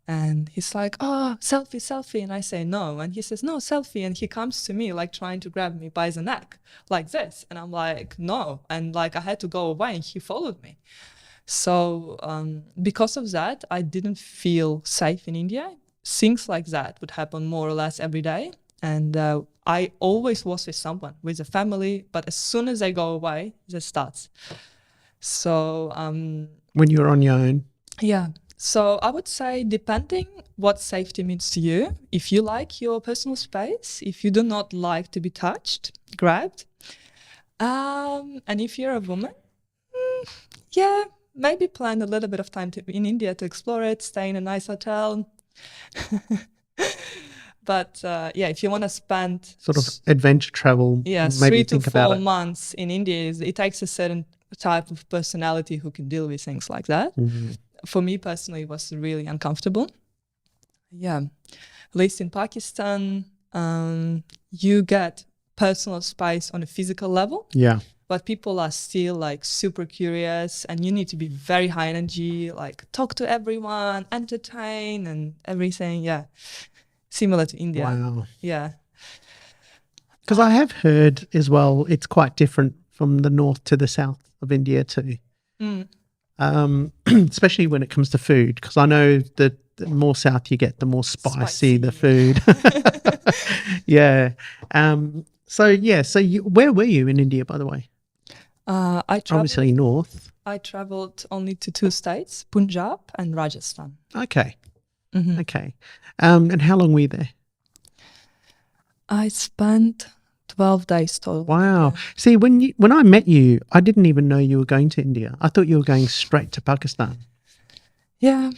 And he's like, oh, selfie, selfie. And I say, no. And he says, no, selfie. And he comes to me like trying to grab me by the neck like this. And I'm like, no. And like I had to go away and he followed me. So because of that, I didn't feel safe in India. Things like that would happen more or less every day. And I always was with someone, with a family. But as soon as I go away, that starts. So when you're on your own? Yeah. So I would say, depending what safety means to you, if you like your personal space, if you do not like to be touched, grabbed, and if you're a woman, yeah, maybe plan a little bit of time in India to explore it, stay in a nice hotel. But yeah, if you want to spend sort of adventure travel, maybe 3 to think about 4 it. months in India, it takes a certain type of personality who can deal with things like that. Mm-hmm. For me personally, it was really uncomfortable. Yeah, at least in Pakistan, you get personal space on a physical level. Yeah. But people are still like super curious, and you need to be very high energy, like talk to everyone, entertain and everything. Yeah, similar to India. Wow. Yeah. Because I have heard as well, it's quite different from the north to the south of India too. Mm. Especially when it comes to food, because I know that the more south you get, the more spicy the food. Yeah. So where were you in India, by the way? Obviously north. I traveled only to 2 states, Punjab and Rajasthan. Okay. Mm-hmm. Okay. And how long were you there? I spent 12 days total. Wow. See, when I met you, I didn't even know you were going to India. I thought you were going straight to Pakistan. Yeah.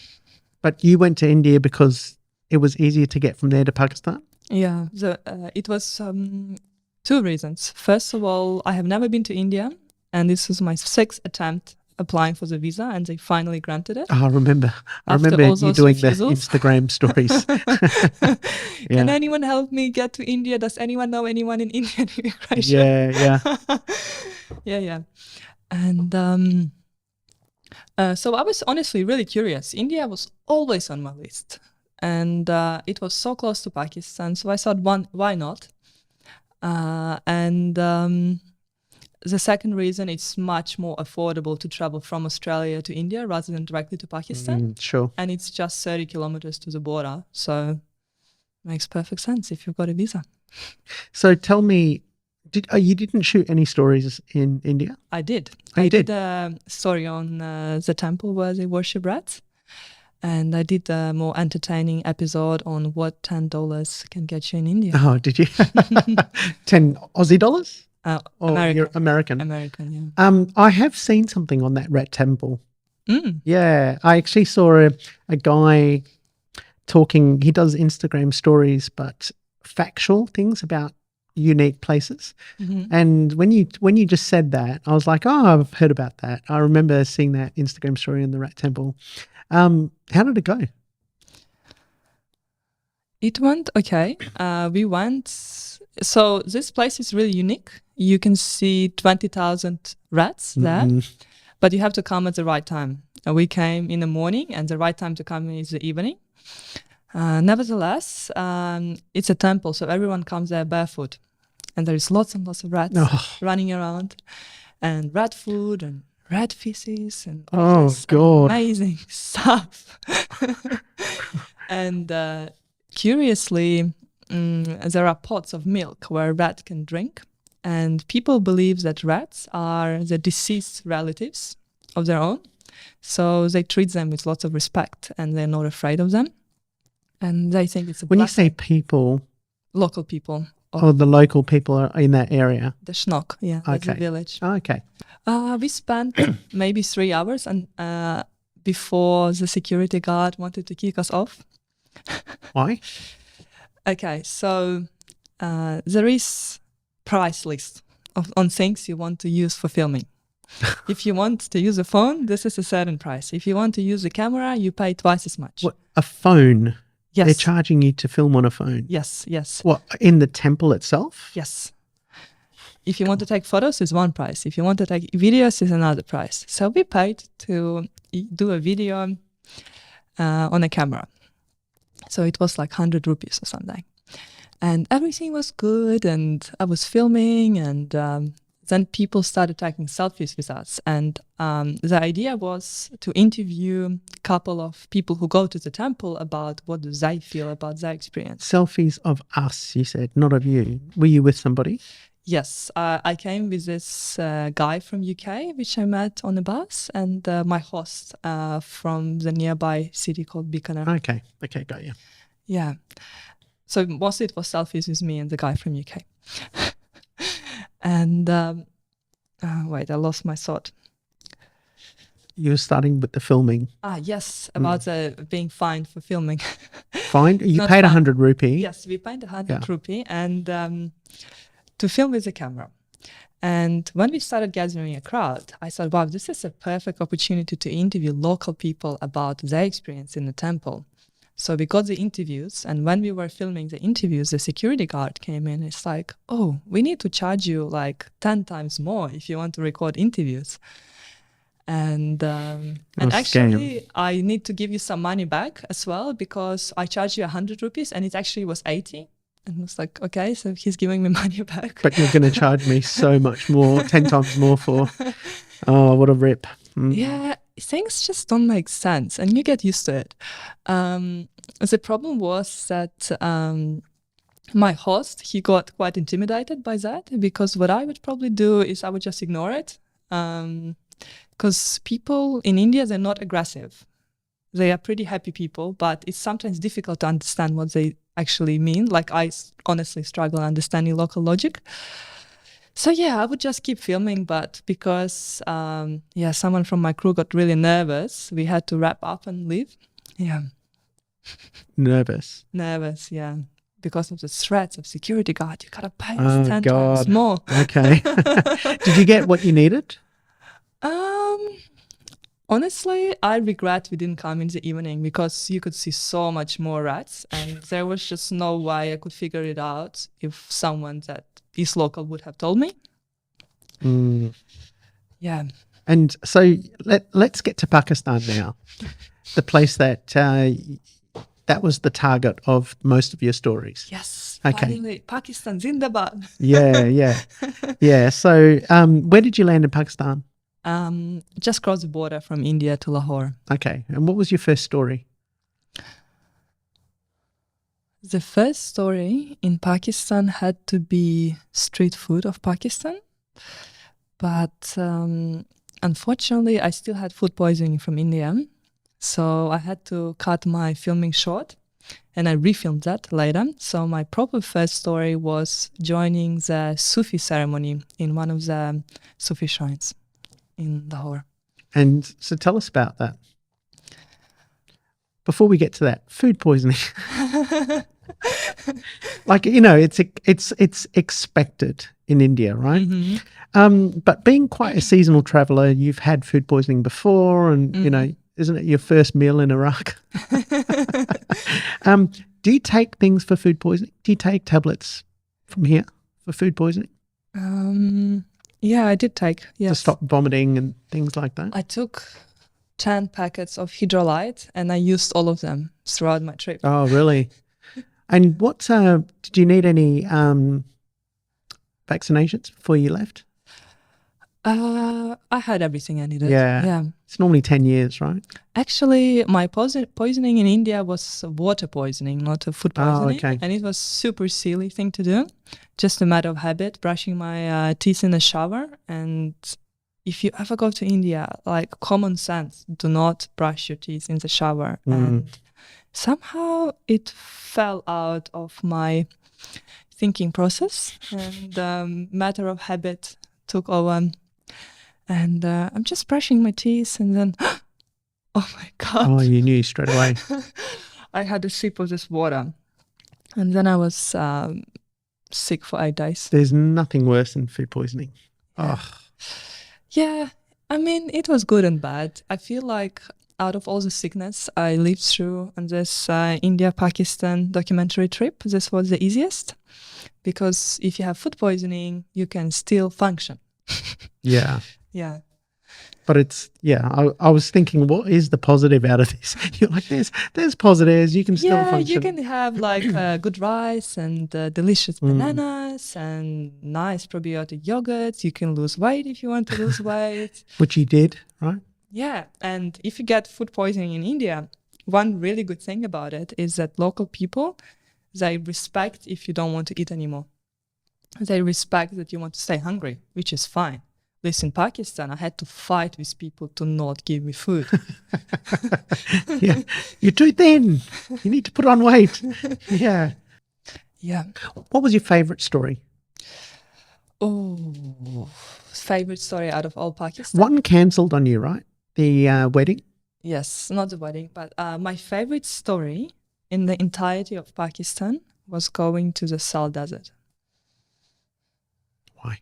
But you went to India because it was easier to get from there to Pakistan? Yeah. It was 2 reasons. First of all, I have never been to India, and this was my 6th attempt applying for the visa, and they finally granted it. Oh, I remember you doing refusals. the Instagram stories. Yeah. Can anyone help me get to India? Does anyone know anyone in Indian immigration? Yeah. And so I was honestly really curious. India was always on my list. and it was so close to Pakistan. So I thought, why not? And the second reason, it's much more affordable to travel from Australia to India rather than directly to Pakistan. Sure. And it's just 30 kilometers to the border. So makes perfect sense if you've got a visa. So tell me, you didn't shoot any stories in India? I did. Oh, you did? Did a story on the temple where they worship rats. And I did a more entertaining episode on what $10 can get you in India. Oh, did you? 10 Aussie dollars? Or American. you're American? American, yeah. I have seen something on that rat temple. Mm. Yeah, I actually saw a guy talking. He does Instagram stories, but factual things about unique places. Mm-hmm. And when you just said that, I was like, oh, I've heard about that. I remember seeing that Instagram story in the rat temple. How did it go? It went okay. We went. So this place is really unique. You can see 20,000 rats there, but you have to come at the right time. We came in the morning, and the right time to come is the evening. Nevertheless, it's a temple, so everyone comes there barefoot, and there is lots and lots of rats running around, and rat food and rat feces and all this amazing stuff. And curiously, there are pots of milk where a rat can drink, and people believe that rats are the deceased relatives of their own, so they treat them with lots of respect, and they're not afraid of them, and they think it's a When blessing. you say people, Local people. or the local people are in that area? The Schnock, yeah, that's the village. Oh, okay. We spent maybe 3 hours and before the security guard wanted to kick us off. Why? Okay, so there is price list on things you want to use for filming. If you want to use a phone, this is a certain price. If you want to use a camera, you pay twice as much. What, a phone? Yes. They're charging you to film on a phone? Yes, yes. What, in the temple itself? Yes. If you want to take photos, it's one price. If you want to take videos, it's another price. So we paid to do a video on a camera. So it was like 100 rupees or something. And everything was good, and I was filming, and then people started taking selfies with us. And the idea was to interview a couple of people who go to the temple about what do they feel about their experience. Selfies of us, you said, not of you. Were you with somebody? Yes, I came with this guy from UK, which I met on a bus, and my host from the nearby city called Bikaner. Okay, got you. Yeah. So mostly it was selfies with me and the guy from UK. And wait, I lost my thought. You were starting with the filming. Yes, about being fined for filming. Fined? You paid 100 rupee? Yes, we paid 100 rupee and to film with a camera. And when we started gathering a crowd, I thought, wow, this is a perfect opportunity to interview local people about their experience in the temple. So we got the interviews, and when we were filming the interviews, the security guard came in. It's like, oh, we need to charge you like 10 times more if you want to record interviews. And actually, I need to give you some money back as well, because I charged you 100 rupees and it actually was 80. And I was like, okay, so he's giving me money back. But you're going to charge me so much more, 10 times more for, oh, what a rip. Yeah, things just don't make sense and you get used to it. The problem was that my host, he got quite intimidated by that, because what I would probably do is I would just ignore it. Because people in India, they're not aggressive. They are pretty happy people, but it's sometimes difficult to understand what they actually mean. Like I honestly struggle understanding local logic. So yeah, I would just keep filming, but because someone from my crew got really nervous, we had to wrap up and leave. Yeah. Nervous, yeah. Because of the threats of security guard, you gotta pay us 10 times more. Okay. Did you get what you needed? Honestly, I regret we didn't come in the evening, because you could see so much more rats, and there was just no way I could figure it out if someone that is local would have told me. Yeah. And so let's get to Pakistan now, the place that that was the target of most of your stories. Yes, Okay. finally, Pakistan Zindabad. Yeah. So where did you land in Pakistan? Just crossed the border from India to Lahore. Okay. And what was your first story? The first story in Pakistan had to be street food of Pakistan. But unfortunately, I still had food poisoning from India. So I had to cut my filming short, and I refilmed that later. So my proper first story was joining the Sufi ceremony in one of the Sufi shrines in Lahore. And so tell us about that. Before we get to that, food poisoning. Like, you know, it's expected in India, right? Mm-hmm. But being quite a seasonal traveler, you've had food poisoning before, and you know, isn't it your first meal in Iraq? Do you take things for food poisoning? Do you take tablets from here for food poisoning? Yeah, I did take. Yes. To stop vomiting and things like that? I took 10 packets of Hydrolyte and I used all of them throughout my trip. Oh, really? And what did you need any vaccinations before you left? I had everything I needed. Yeah. It's normally 10 years, right? Actually, my poisoning in India was water poisoning, not a food poisoning. Oh, okay. And it was super silly thing to do. Just a matter of habit, brushing my teeth in the shower. And if you ever go to India, like common sense, do not brush your teeth in the shower. And somehow it fell out of my thinking process, and matter of habit took over. And I'm just brushing my teeth, and then, oh my God. Oh, you knew straight away. I had a sip of this water, and then I was sick for 8 days. There's nothing worse than food poisoning. Oh. Yeah, I mean, it was good and bad. I feel like out of all the sickness I lived through on this India-Pakistan documentary trip, this was the easiest. Because if you have food poisoning, you can still function. Yeah. Yeah. But it's, I was thinking, what is the positive out of this? You're like, there's positives. You can still function. Yeah, you can have like good rice and delicious bananas and nice probiotic yogurt. You can lose weight if you want to lose weight. Which you did, right? Yeah. And if you get food poisoning in India, one really good thing about it is that local people, they respect if you don't want to eat anymore. They respect that you want to stay hungry, which is fine. At least in Pakistan, I had to fight with people to not give me food. Yeah, you're too thin. You need to put on weight. Yeah. Yeah. What was your favorite story? Oh, favorite story out of all Pakistan? One cancelled on you, right? The wedding? Yes, not the wedding, but my favorite story in the entirety of Pakistan was going to the Sal Desert. Why?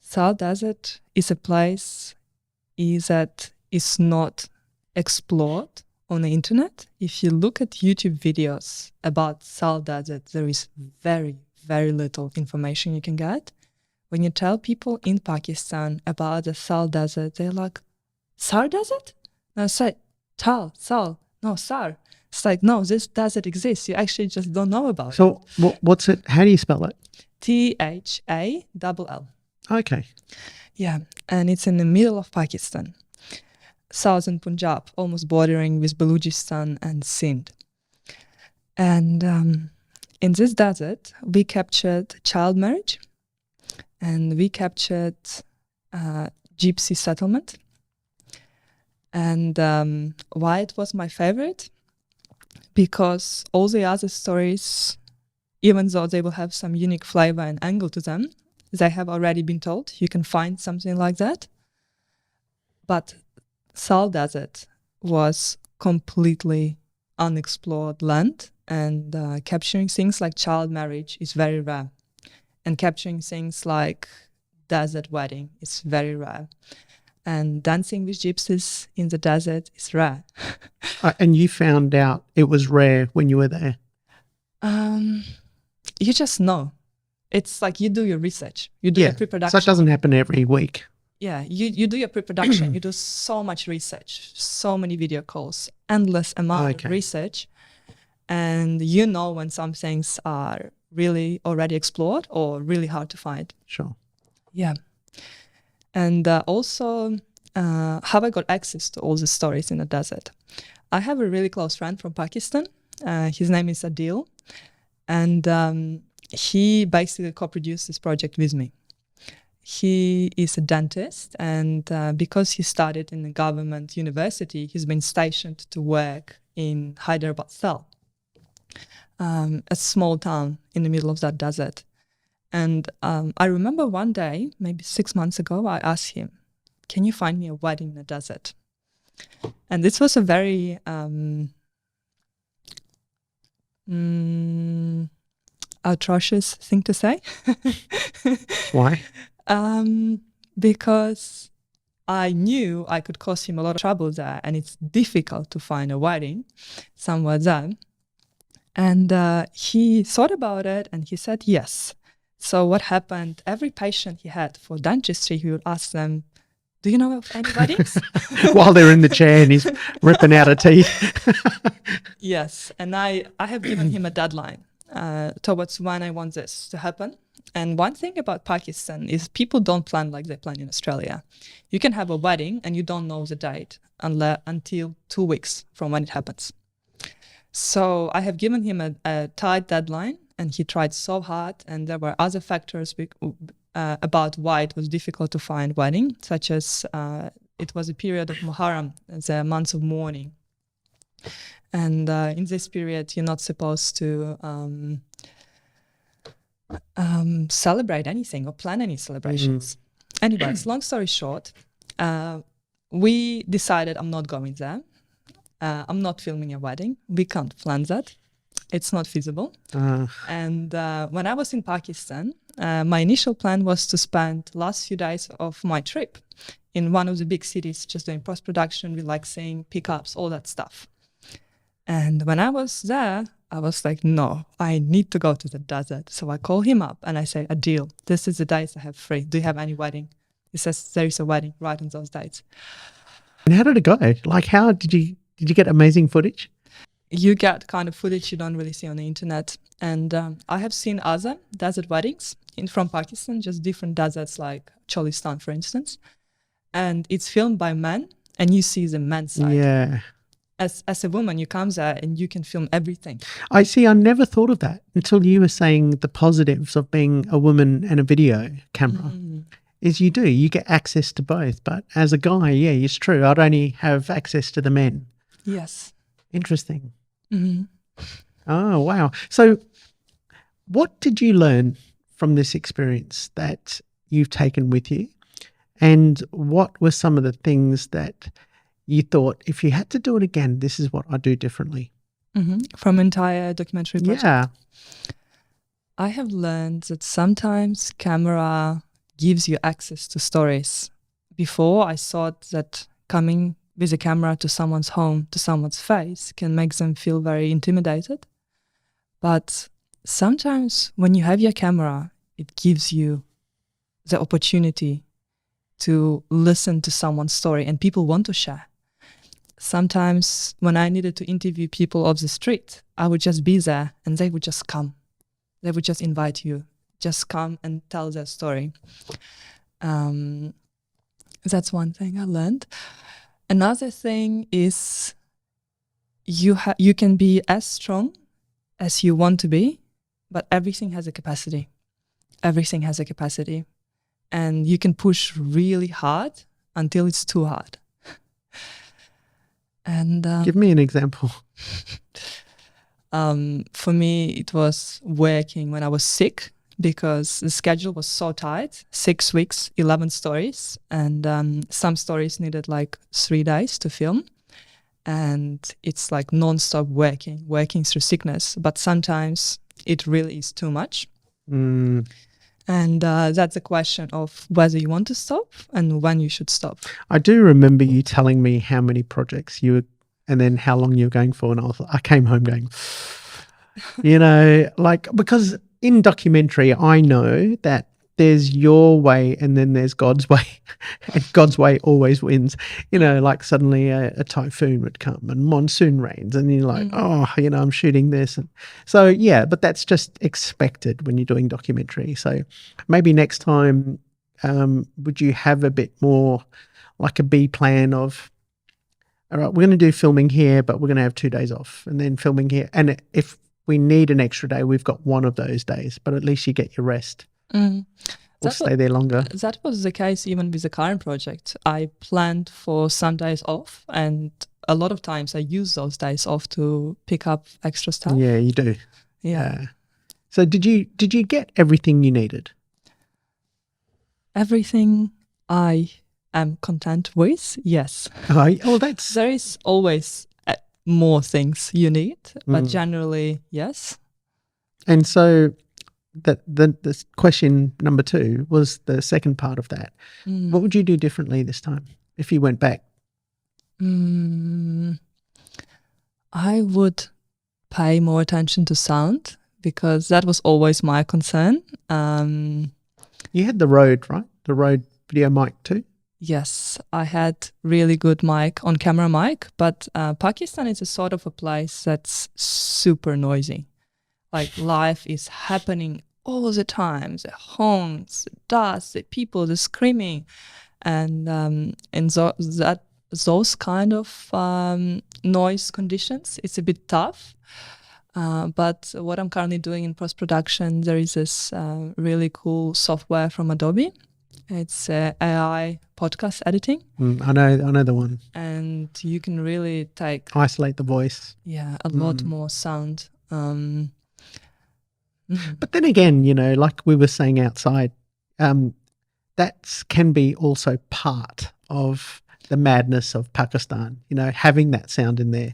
Sal Desert is a place that is not explored on the internet. If you look at YouTube videos about Sal Desert, there is very, very little information you can get. When you tell people in Pakistan about the Sal Desert, they're like, Sar Desert? No, say, Sal, no, Sar. It's like, no, this desert exists. You actually just don't know about it. So what's it? How do you spell it? Thall. Okay. Yeah, and it's in the middle of Pakistan. Southern Punjab, almost bordering with Balochistan and Sindh. And in this desert, we captured child marriage, and we captured gypsy settlement. And why it was my favorite? Because all the other stories, even though they will have some unique flavor and angle to them, they have already been told. You can find something like that. But Sal Desert was completely unexplored land, and capturing things like child marriage is very rare. And capturing things like desert wedding is very rare. And dancing with gypsies in the desert is rare. And you found out it was rare when you were there? You just know. It's like you do your research. You do your pre-production. So it doesn't happen every week? Yeah, you do your pre-production, you do so much research, so many video calls, endless amount of research, and you know when some things are really already explored or really hard to find. Sure. Yeah. And also, how I got access to all the stories in the desert. I have a really close friend from Pakistan. His name is Adil, and he basically co-produced this project with me. He is a dentist, and because he studied in a government university, he's been stationed to work in Hyderabad cell, a small town in the middle of that desert. And I remember one day, maybe 6 months ago, I asked him, can you find me a wedding in the desert? And this was a very atrocious thing to say. Why? Because I knew I could cause him a lot of trouble there, and it's difficult to find a wedding somewhere there. And he thought about it, and he said yes. So what happened, every patient he had for dentistry, he would ask them, do you know of any weddings? While they're in the chair and he's ripping out a teeth. Yes, and I have given him a deadline towards when I want this to happen. And one thing about Pakistan is people don't plan like they plan in Australia. You can have a wedding and you don't know the date until 2 weeks from when it happens. So I have given him a tight deadline, and he tried so hard, and there were other factors about why it was difficult to find wedding, such as it was a period of Muharram, the month of mourning. And in this period, you're not supposed to celebrate anything or plan any celebrations. Anyways, long story short, we decided I'm not going there. I'm not filming a wedding. We can't plan that. It's not feasible. And when I was in Pakistan, my initial plan was to spend last few days of my trip in one of the big cities, just doing post-production, relaxing, pickups, all that stuff. And when I was there, I was like, no, I need to go to the desert. So I call him up and I say, Adil, this is the days I have free. Do you have any wedding? He says, there is a wedding right on those dates. And how did it go? Like, how did you get amazing footage? You get kind of footage you don't really see on the internet. And I have seen other desert weddings from Pakistan, just different deserts like Cholistan, for instance. And it's filmed by men, and you see the men's side. Yeah. As a woman, you come there and you can film everything. I see. I never thought of that until you were saying the positives of being a woman and a video camera. Is you get access to both. But as a guy, yeah, it's true. I'd only have access to the men. Yes. Interesting. Oh, wow. So what did you learn from this experience that you've taken with you? And what were some of the things that you thought, if you had to do it again, this is what I'd do differently? From entire documentary project? Yeah. I have learned that sometimes camera gives you access to stories. Before, I thought that coming with a camera to someone's home, to someone's face, can make them feel very intimidated. But sometimes when you have your camera, it gives you the opportunity to listen to someone's story, and people want to share. Sometimes when I needed to interview people off the street, I would just be there and they would just come. They would just invite you, just come and tell their story. That's one thing I learned. Another thing is you can be as strong as you want to be, but everything has a capacity. Everything has a capacity. And you can push really hard until it's too hard. And give me an example. For me, it was working when I was sick, because the schedule was so tight, 6 weeks, 11 stories. And some stories needed like 3 days to film. And it's like non-stop working through sickness. But sometimes it really is too much. And that's a question of whether you want to stop and when you should stop. I do remember you telling me how many projects you were, and then how long you were going for. And I came home going, because in documentary, I know that there's your way and then there's God's way, and God's way always wins. Like suddenly a typhoon would come and monsoon rains, and you're like, I'm shooting this. And so, yeah, but that's just expected when you're doing documentary. So maybe next time, would you have a bit more like a B plan of, all right, we're going to do filming here, but we're going to have 2 days off, and then filming here. And if we need an extra day, we've got one of those days, but at least you get your rest. Or stay there longer. That was the case even with the current project. I planned for some days off, and a lot of times I use those days off to pick up extra stuff. Yeah, you do. Yeah. So did you get everything you needed? Everything I am content with, yes. That's... There is always more things you need, but generally, yes. And so the question number 2 was the second part of that. What would you do differently this time if you went back? I would pay more attention to sound, because that was always my concern. You had the Rode, right? The Rode video mic too? Yes, I had really good on-camera mic, but Pakistan is a sort of a place that's super noisy. Like life is happening all the time. The honks, the dust, the people, the screaming. And in those kind of noise conditions, it's a bit tough. But what I'm currently doing in post-production, there is this really cool software from Adobe. It's AI podcast editing. I know the one. And you can really isolate the voice. Yeah, a lot more sound. But then again, like we were saying outside, that can be also part of the madness of Pakistan, having that sound in there.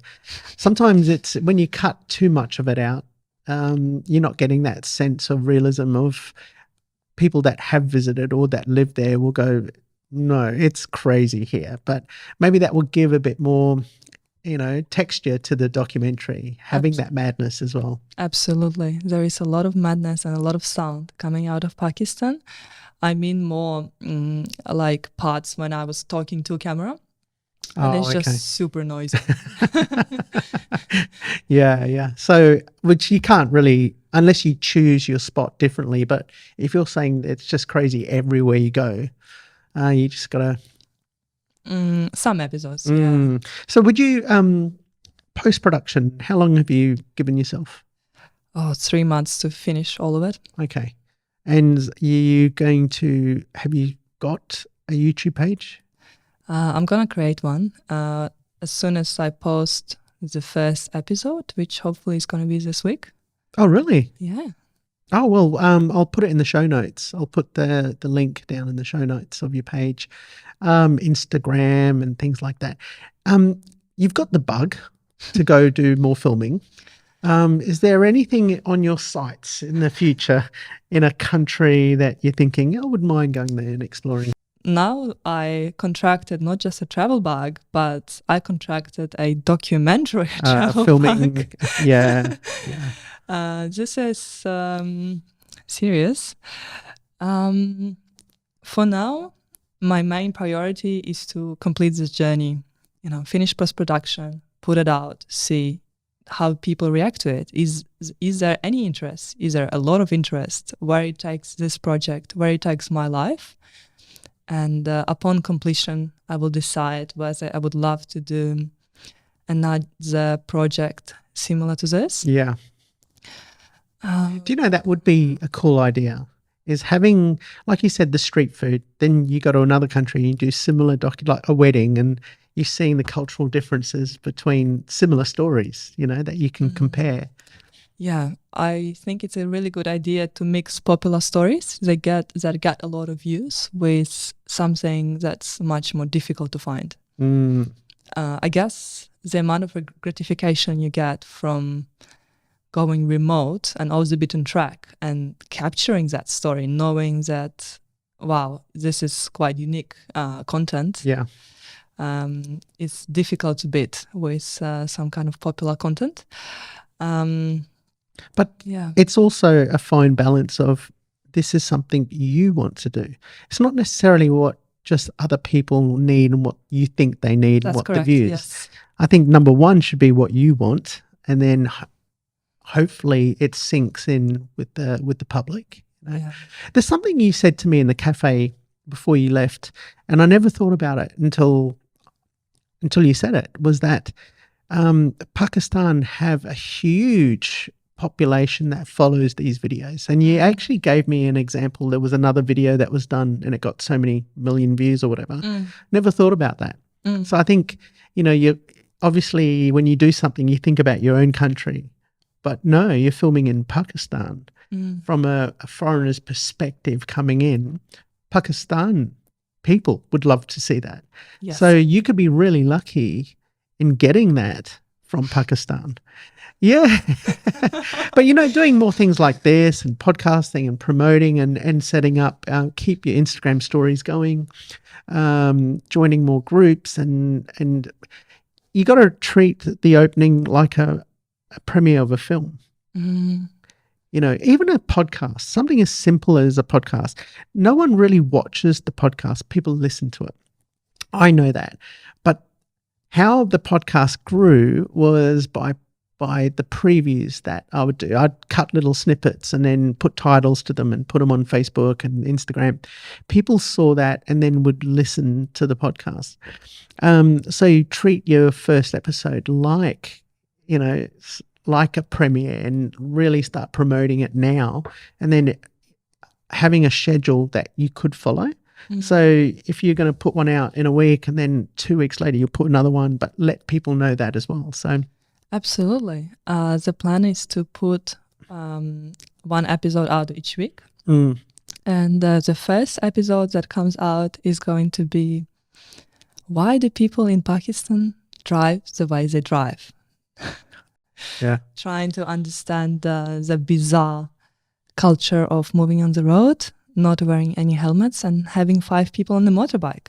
Sometimes it's when you cut too much of it out, you're not getting that sense of realism of people that have visited or that live there will go, no, it's crazy here. But maybe that will give a bit more, texture to the documentary, having that madness as well. Absolutely. There is a lot of madness and a lot of sound coming out of Pakistan. I mean more like parts when I was talking to camera. And it's just super noisy. Yeah. So, which you can't really, unless you choose your spot differently. But if you're saying it's just crazy everywhere you go, you just got to... some episodes, yeah. So would you, post-production, how long have you given yourself? 3 months to finish all of it. Okay. And have you got a YouTube page? I'm going to create one as soon as I post the first episode, which hopefully is going to be this week. Oh, really? Yeah. Oh, well, I'll put it in the show notes. I'll put the link down in the show notes of your page, Instagram and things like that. You've got the bug to go do more filming. Is there anything on your sights in the future in a country that you're thinking, I wouldn't mind going there and exploring? Now I contracted not just a travel bug, but I contracted a documentary travel filming bug. Yeah. This is serious. For now, my main priority is to complete this journey, finish post-production, put it out, see how people react to it. Is there any interest? Is there a lot of interest where it takes this project, where it takes my life? And upon completion, I will decide whether I would love to do another project similar to this. Yeah. Do you know that would be a cool idea? Is having, like you said, the street food. Then you go to another country and you do similar like a wedding, and you're seeing the cultural differences between similar stories. That you can compare. Yeah, I think it's a really good idea to mix popular stories that get a lot of views with something that's much more difficult to find. I guess the amount of gratification you get from going remote and off the beaten track and capturing that story, knowing that, wow, this is quite unique content. Yeah. It's difficult to beat with some kind of popular content. But yeah, it's also a fine balance of this is something you want to do. It's not necessarily what just other people need and what you think they need and That's what correct. the views. Yes. I think number one should be what you want, and then hopefully it sinks in with the public. You know? Yeah. There's something you said to me in the cafe before you left, and I never thought about it until you said it, was that Pakistan have a huge population that follows these videos. And you actually gave me an example. There was another video that was done and it got so many million views or whatever. Never thought about that. So I think, you obviously when you do something, you think about your own country. But no, you're filming in Pakistan. From a foreigner's perspective coming in, Pakistan people would love to see that. Yes. So you could be really lucky in getting that from Pakistan. Yeah. But, doing more things like this and podcasting and promoting and setting up, keep your Instagram stories going, joining more groups and you got to treat the opening like a premiere of a film. Even a podcast, something as simple as a podcast, no one really watches the podcast. People listen to it. I know that. But how the podcast grew was by the previews that I would do. I'd cut little snippets and then put titles to them and put them on Facebook and Instagram. People saw that and then would listen to the podcast. So you treat your first episode like a premiere and really start promoting it now, and then having a schedule that you could follow. So if you're going to put one out in a week and then 2 weeks later you'll put another one, but let people know that as well. So absolutely. The plan is to put one episode out each week. And the first episode that comes out is going to be, why do people in Pakistan drive the way they drive? Yeah. Trying to understand the bizarre culture of moving on the road, not wearing any helmets and having 5 people on the motorbike.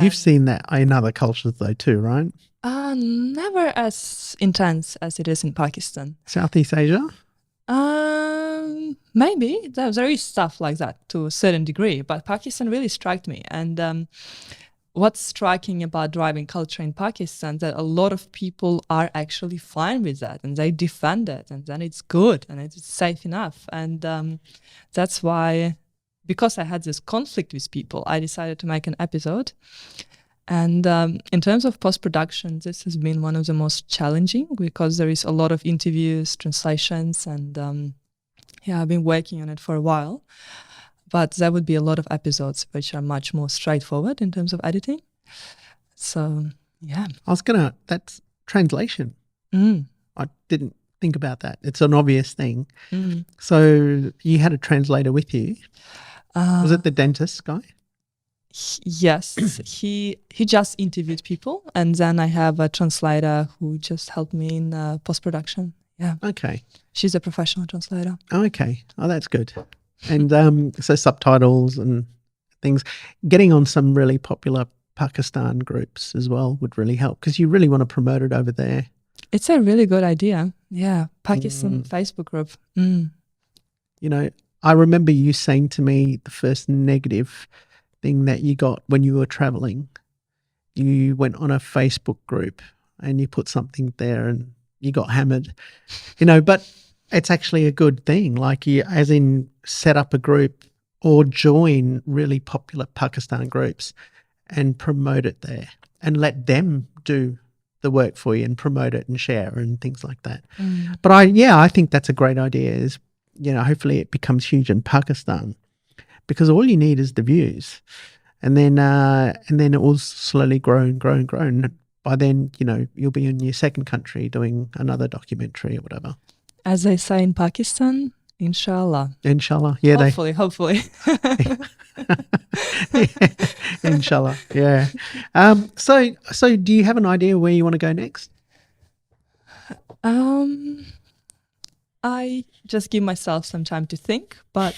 You've seen that in other cultures though too, right? Never as intense as it is in Pakistan. Southeast Asia? Maybe. There is stuff like that to a certain degree, but Pakistan really struck me. And what's striking about driving culture in Pakistan, that a lot of people are actually fine with that and they defend it, and then it's good and it's safe enough. And that's why, because I had this conflict with people, I decided to make an episode. And in terms of post-production, this has been one of the most challenging, because there is a lot of interviews, translations, and I've been working on it for a while. But there would be a lot of episodes which are much more straightforward in terms of editing. So, yeah. That's translation. I didn't think about that. It's an obvious thing. So you had a translator with you. Was it the dentist guy? Yes. He just interviewed people, and then I have a translator who just helped me in post-production. Yeah. Okay. She's a professional translator. Okay. Oh, that's good. And so subtitles and things. Getting on some really popular Pakistan groups as well would really help, because you really want to promote it over there. It's a really good idea. Yeah. Pakistan Facebook group. I remember you saying to me the first negative thing that you got when you were traveling. You went on a Facebook group and you put something there and you got hammered, but it's actually a good thing. Like, you, as in, set up a group or join really popular Pakistan groups and promote it there and let them do the work for you and promote it and share and things like that. But I think that's a great idea. Is, hopefully it becomes huge in Pakistan, because all you need is the views, and then it will slowly grow and grow and grow. And by then, you'll be in your second country doing another documentary or whatever. As they say in Pakistan, inshallah. Inshallah, yeah. Hopefully. Inshallah, yeah. So do you have an idea where you want to go next? I just give myself some time to think. But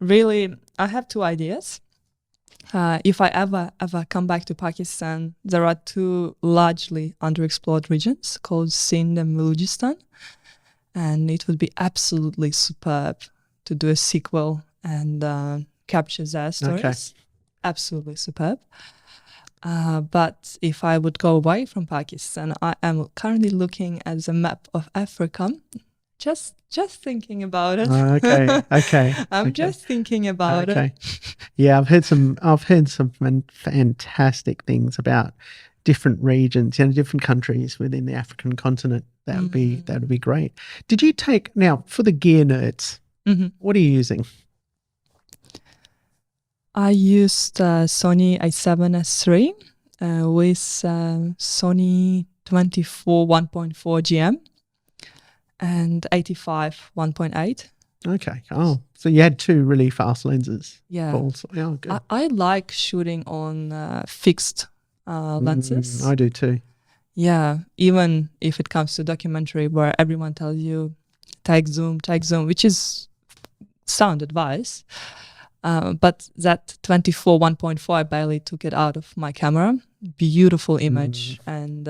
I have 2 ideas. If I ever come back to Pakistan, there are 2 largely underexplored regions called Sindh and Balochistan. And it would be absolutely superb to do a sequel and capture their stories. Okay. Absolutely superb. But if I would go away from Pakistan, I am currently looking at the map of Africa. Just thinking about it. Okay. I'm Okay. just thinking about Okay. it. Yeah, I've heard some fantastic things about different regions, different countries within the African continent. That would be great. Did you take now for the gear nerds? Mhm. What are you using? I used Sony a7S3 with Sony 24 1.4 GM and 85 1.8. Okay. Oh, so you had two really fast lenses. Yeah. Also. Oh, good. I like shooting on fixed lenses. I do too. Yeah, even if it comes to documentary where everyone tells you take zoom, which is sound advice. But that 24 1.4, I barely took it out of my camera. Beautiful image and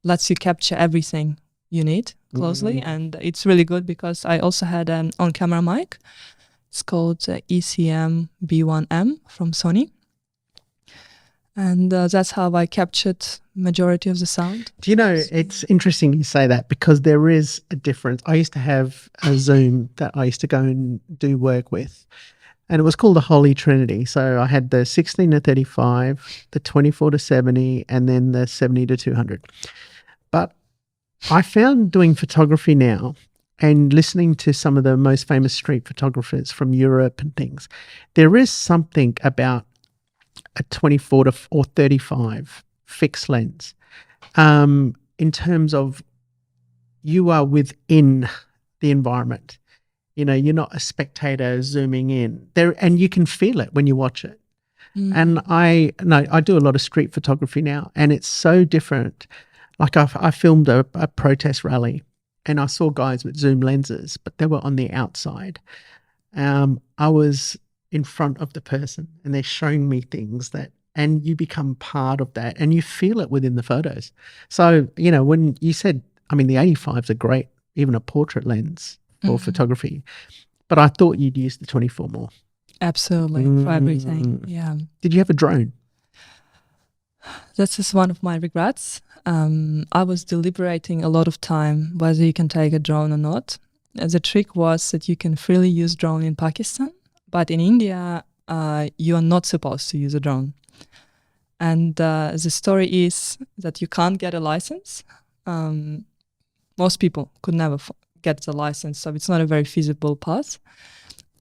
lets you capture everything you need closely. And it's really good because I also had an on-camera mic. It's called ECM B1M from Sony. And that's how I captured majority of the sound. Do you know, it's interesting you say that because there is a difference. I used to have a Zoom that I used to go and do work with, and it was called the Holy Trinity. So I had the 16 to 35, the 24 to 70, and then the 70 to 200. But I found doing photography now and listening to some of the most famous street photographers from Europe and things, there is something about a 24 to or 35 fixed lens in terms of you are within the environment. You're not a spectator zooming in there, and you can feel it when you watch it. And I do a lot of street photography now, and it's so different. Like I filmed a protest rally, and I saw guys with zoom lenses, but they were on the outside. I was in front of the person, and they're showing me things and you become part of that, and you feel it within the photos. So when you said, the 85s are great, even a portrait lens for photography, but I thought you'd use the 24 more. Absolutely, for everything. Yeah. Did you have a drone? That's just one of my regrets. I was deliberating a lot of time whether you can take a drone or not. The trick was that you can freely use drone in Pakistan, but in India, you are not supposed to use a drone. And the story is that you can't get a license. Most people could never get the license, so it's not a very feasible path.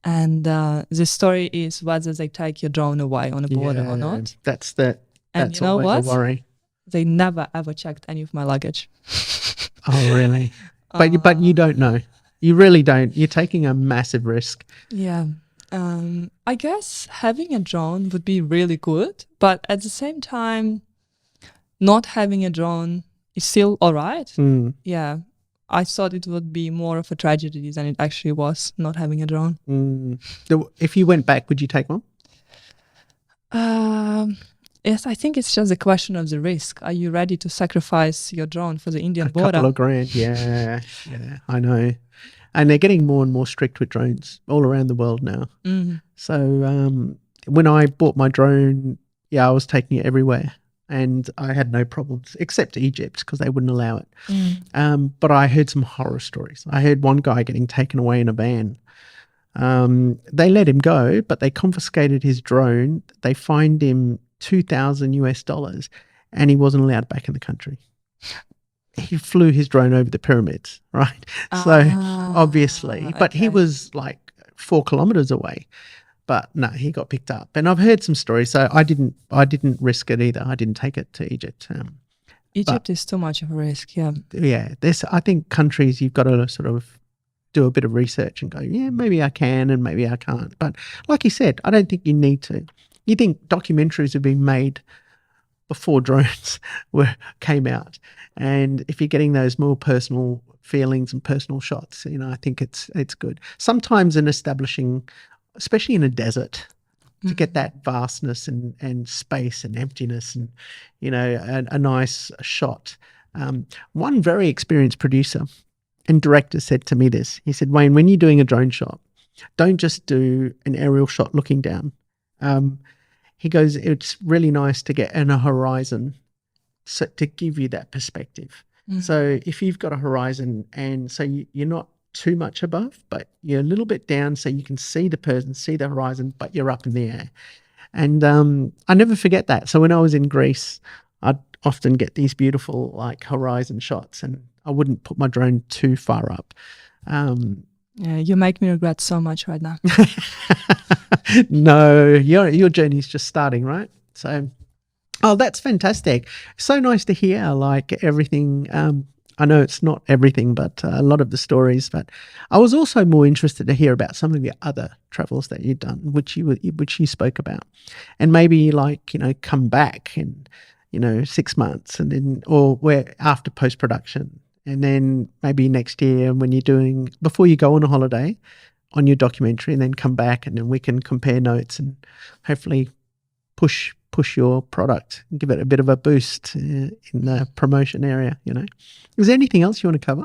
And the story is whether they take your drone away on a border or not. That's you know always what? a worry. They never ever checked any of my luggage. Oh, really? But you don't know. You really don't. You're taking a massive risk. Yeah. I guess having a drone would be really good, but at the same time, not having a drone is still all right. Yeah. I thought it would be more of a tragedy than it actually was, not having a drone. If you went back, would you take one? Yes, I think it's just a question of the risk. Are you ready to sacrifice your drone for the Indian border? A couple of grand, yeah, I know. And they're getting more and more strict with drones all around the world now. So when I bought my drone, I was taking it everywhere. And I had no problems, except Egypt, because they wouldn't allow it. But I heard some horror stories. I heard one guy getting taken away in a van. They let him go, but they confiscated his drone. They fined him $2,000 and he wasn't allowed back in the country. He flew his drone over the pyramids, right? So obviously, but he was like 4 kilometers away. But no, he got picked up, and I've heard some stories. So I didn't risk it either. I didn't take it to Egypt. Egypt is too much of a risk. Yeah. Yeah. I think countries you've got to sort of do a bit of research and go, yeah, maybe I can and maybe I can't. But like you said, I don't think you need to. You think documentaries have been made before drones came out, and if you're getting those more personal feelings and personal shots, I think it's good. Sometimes in establishing, especially in a desert, to get that vastness and space and emptiness and, a nice shot. One very experienced producer and director said to me this. He said, Wayne, when you're doing a drone shot, don't just do an aerial shot looking down. He goes, it's really nice to get in a horizon to give you that perspective. So if you've got a horizon and so you're not too much above, but you're a little bit down so you can see the person, see the horizon, but you're up in the air. And I never forget that. So when I was in Greece, I'd often get these beautiful like horizon shots, and I wouldn't put my drone too far up. Yeah, you make me regret so much right now. No, your journey's just starting, right? So, oh, that's fantastic. So nice to hear like everything. I know it's not everything, but a lot of the stories. But I was also more interested to hear about some of your other travels that you've done, which you spoke about, and maybe like come back in 6 months, and then or where after post production, and then maybe next year when you're doing before you go on a holiday on your documentary, and then come back, and then we can compare notes and hopefully push your product and give it a bit of a boost in the promotion area. Is there anything else you want to cover?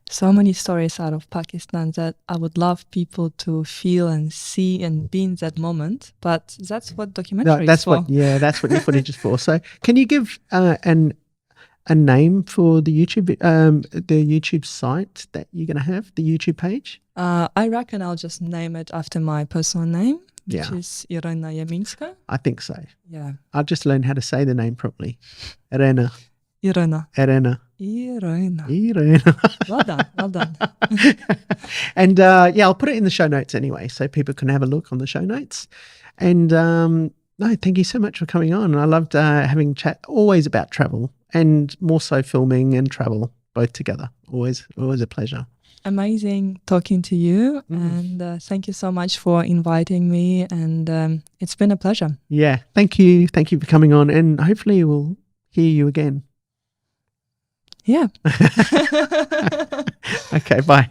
So many stories out of Pakistan that I would love people to feel and see and be in that moment, but that's what documentary is for. That's what your footage is for. So can you give a name for the YouTube site that you're going to have, the YouTube page? I reckon I'll just name it after my personal name, which Yeah. is Iryna Yaminska. I think so. Yeah. I'll just learn how to say the name properly. Iryna. Iryna. Iryna. Iryna. Iryna. Well done. Well done. And I'll put it in the show notes anyway, so people can have a look on the show notes. And no, thank you so much for coming on. I loved having chat always about travel, and more so filming and travel both together. Always a pleasure. Amazing talking to you, and thank you so much for inviting me, and it's been a pleasure. Yeah, thank you for coming on, and hopefully we'll hear you again. Yeah. Okay, bye.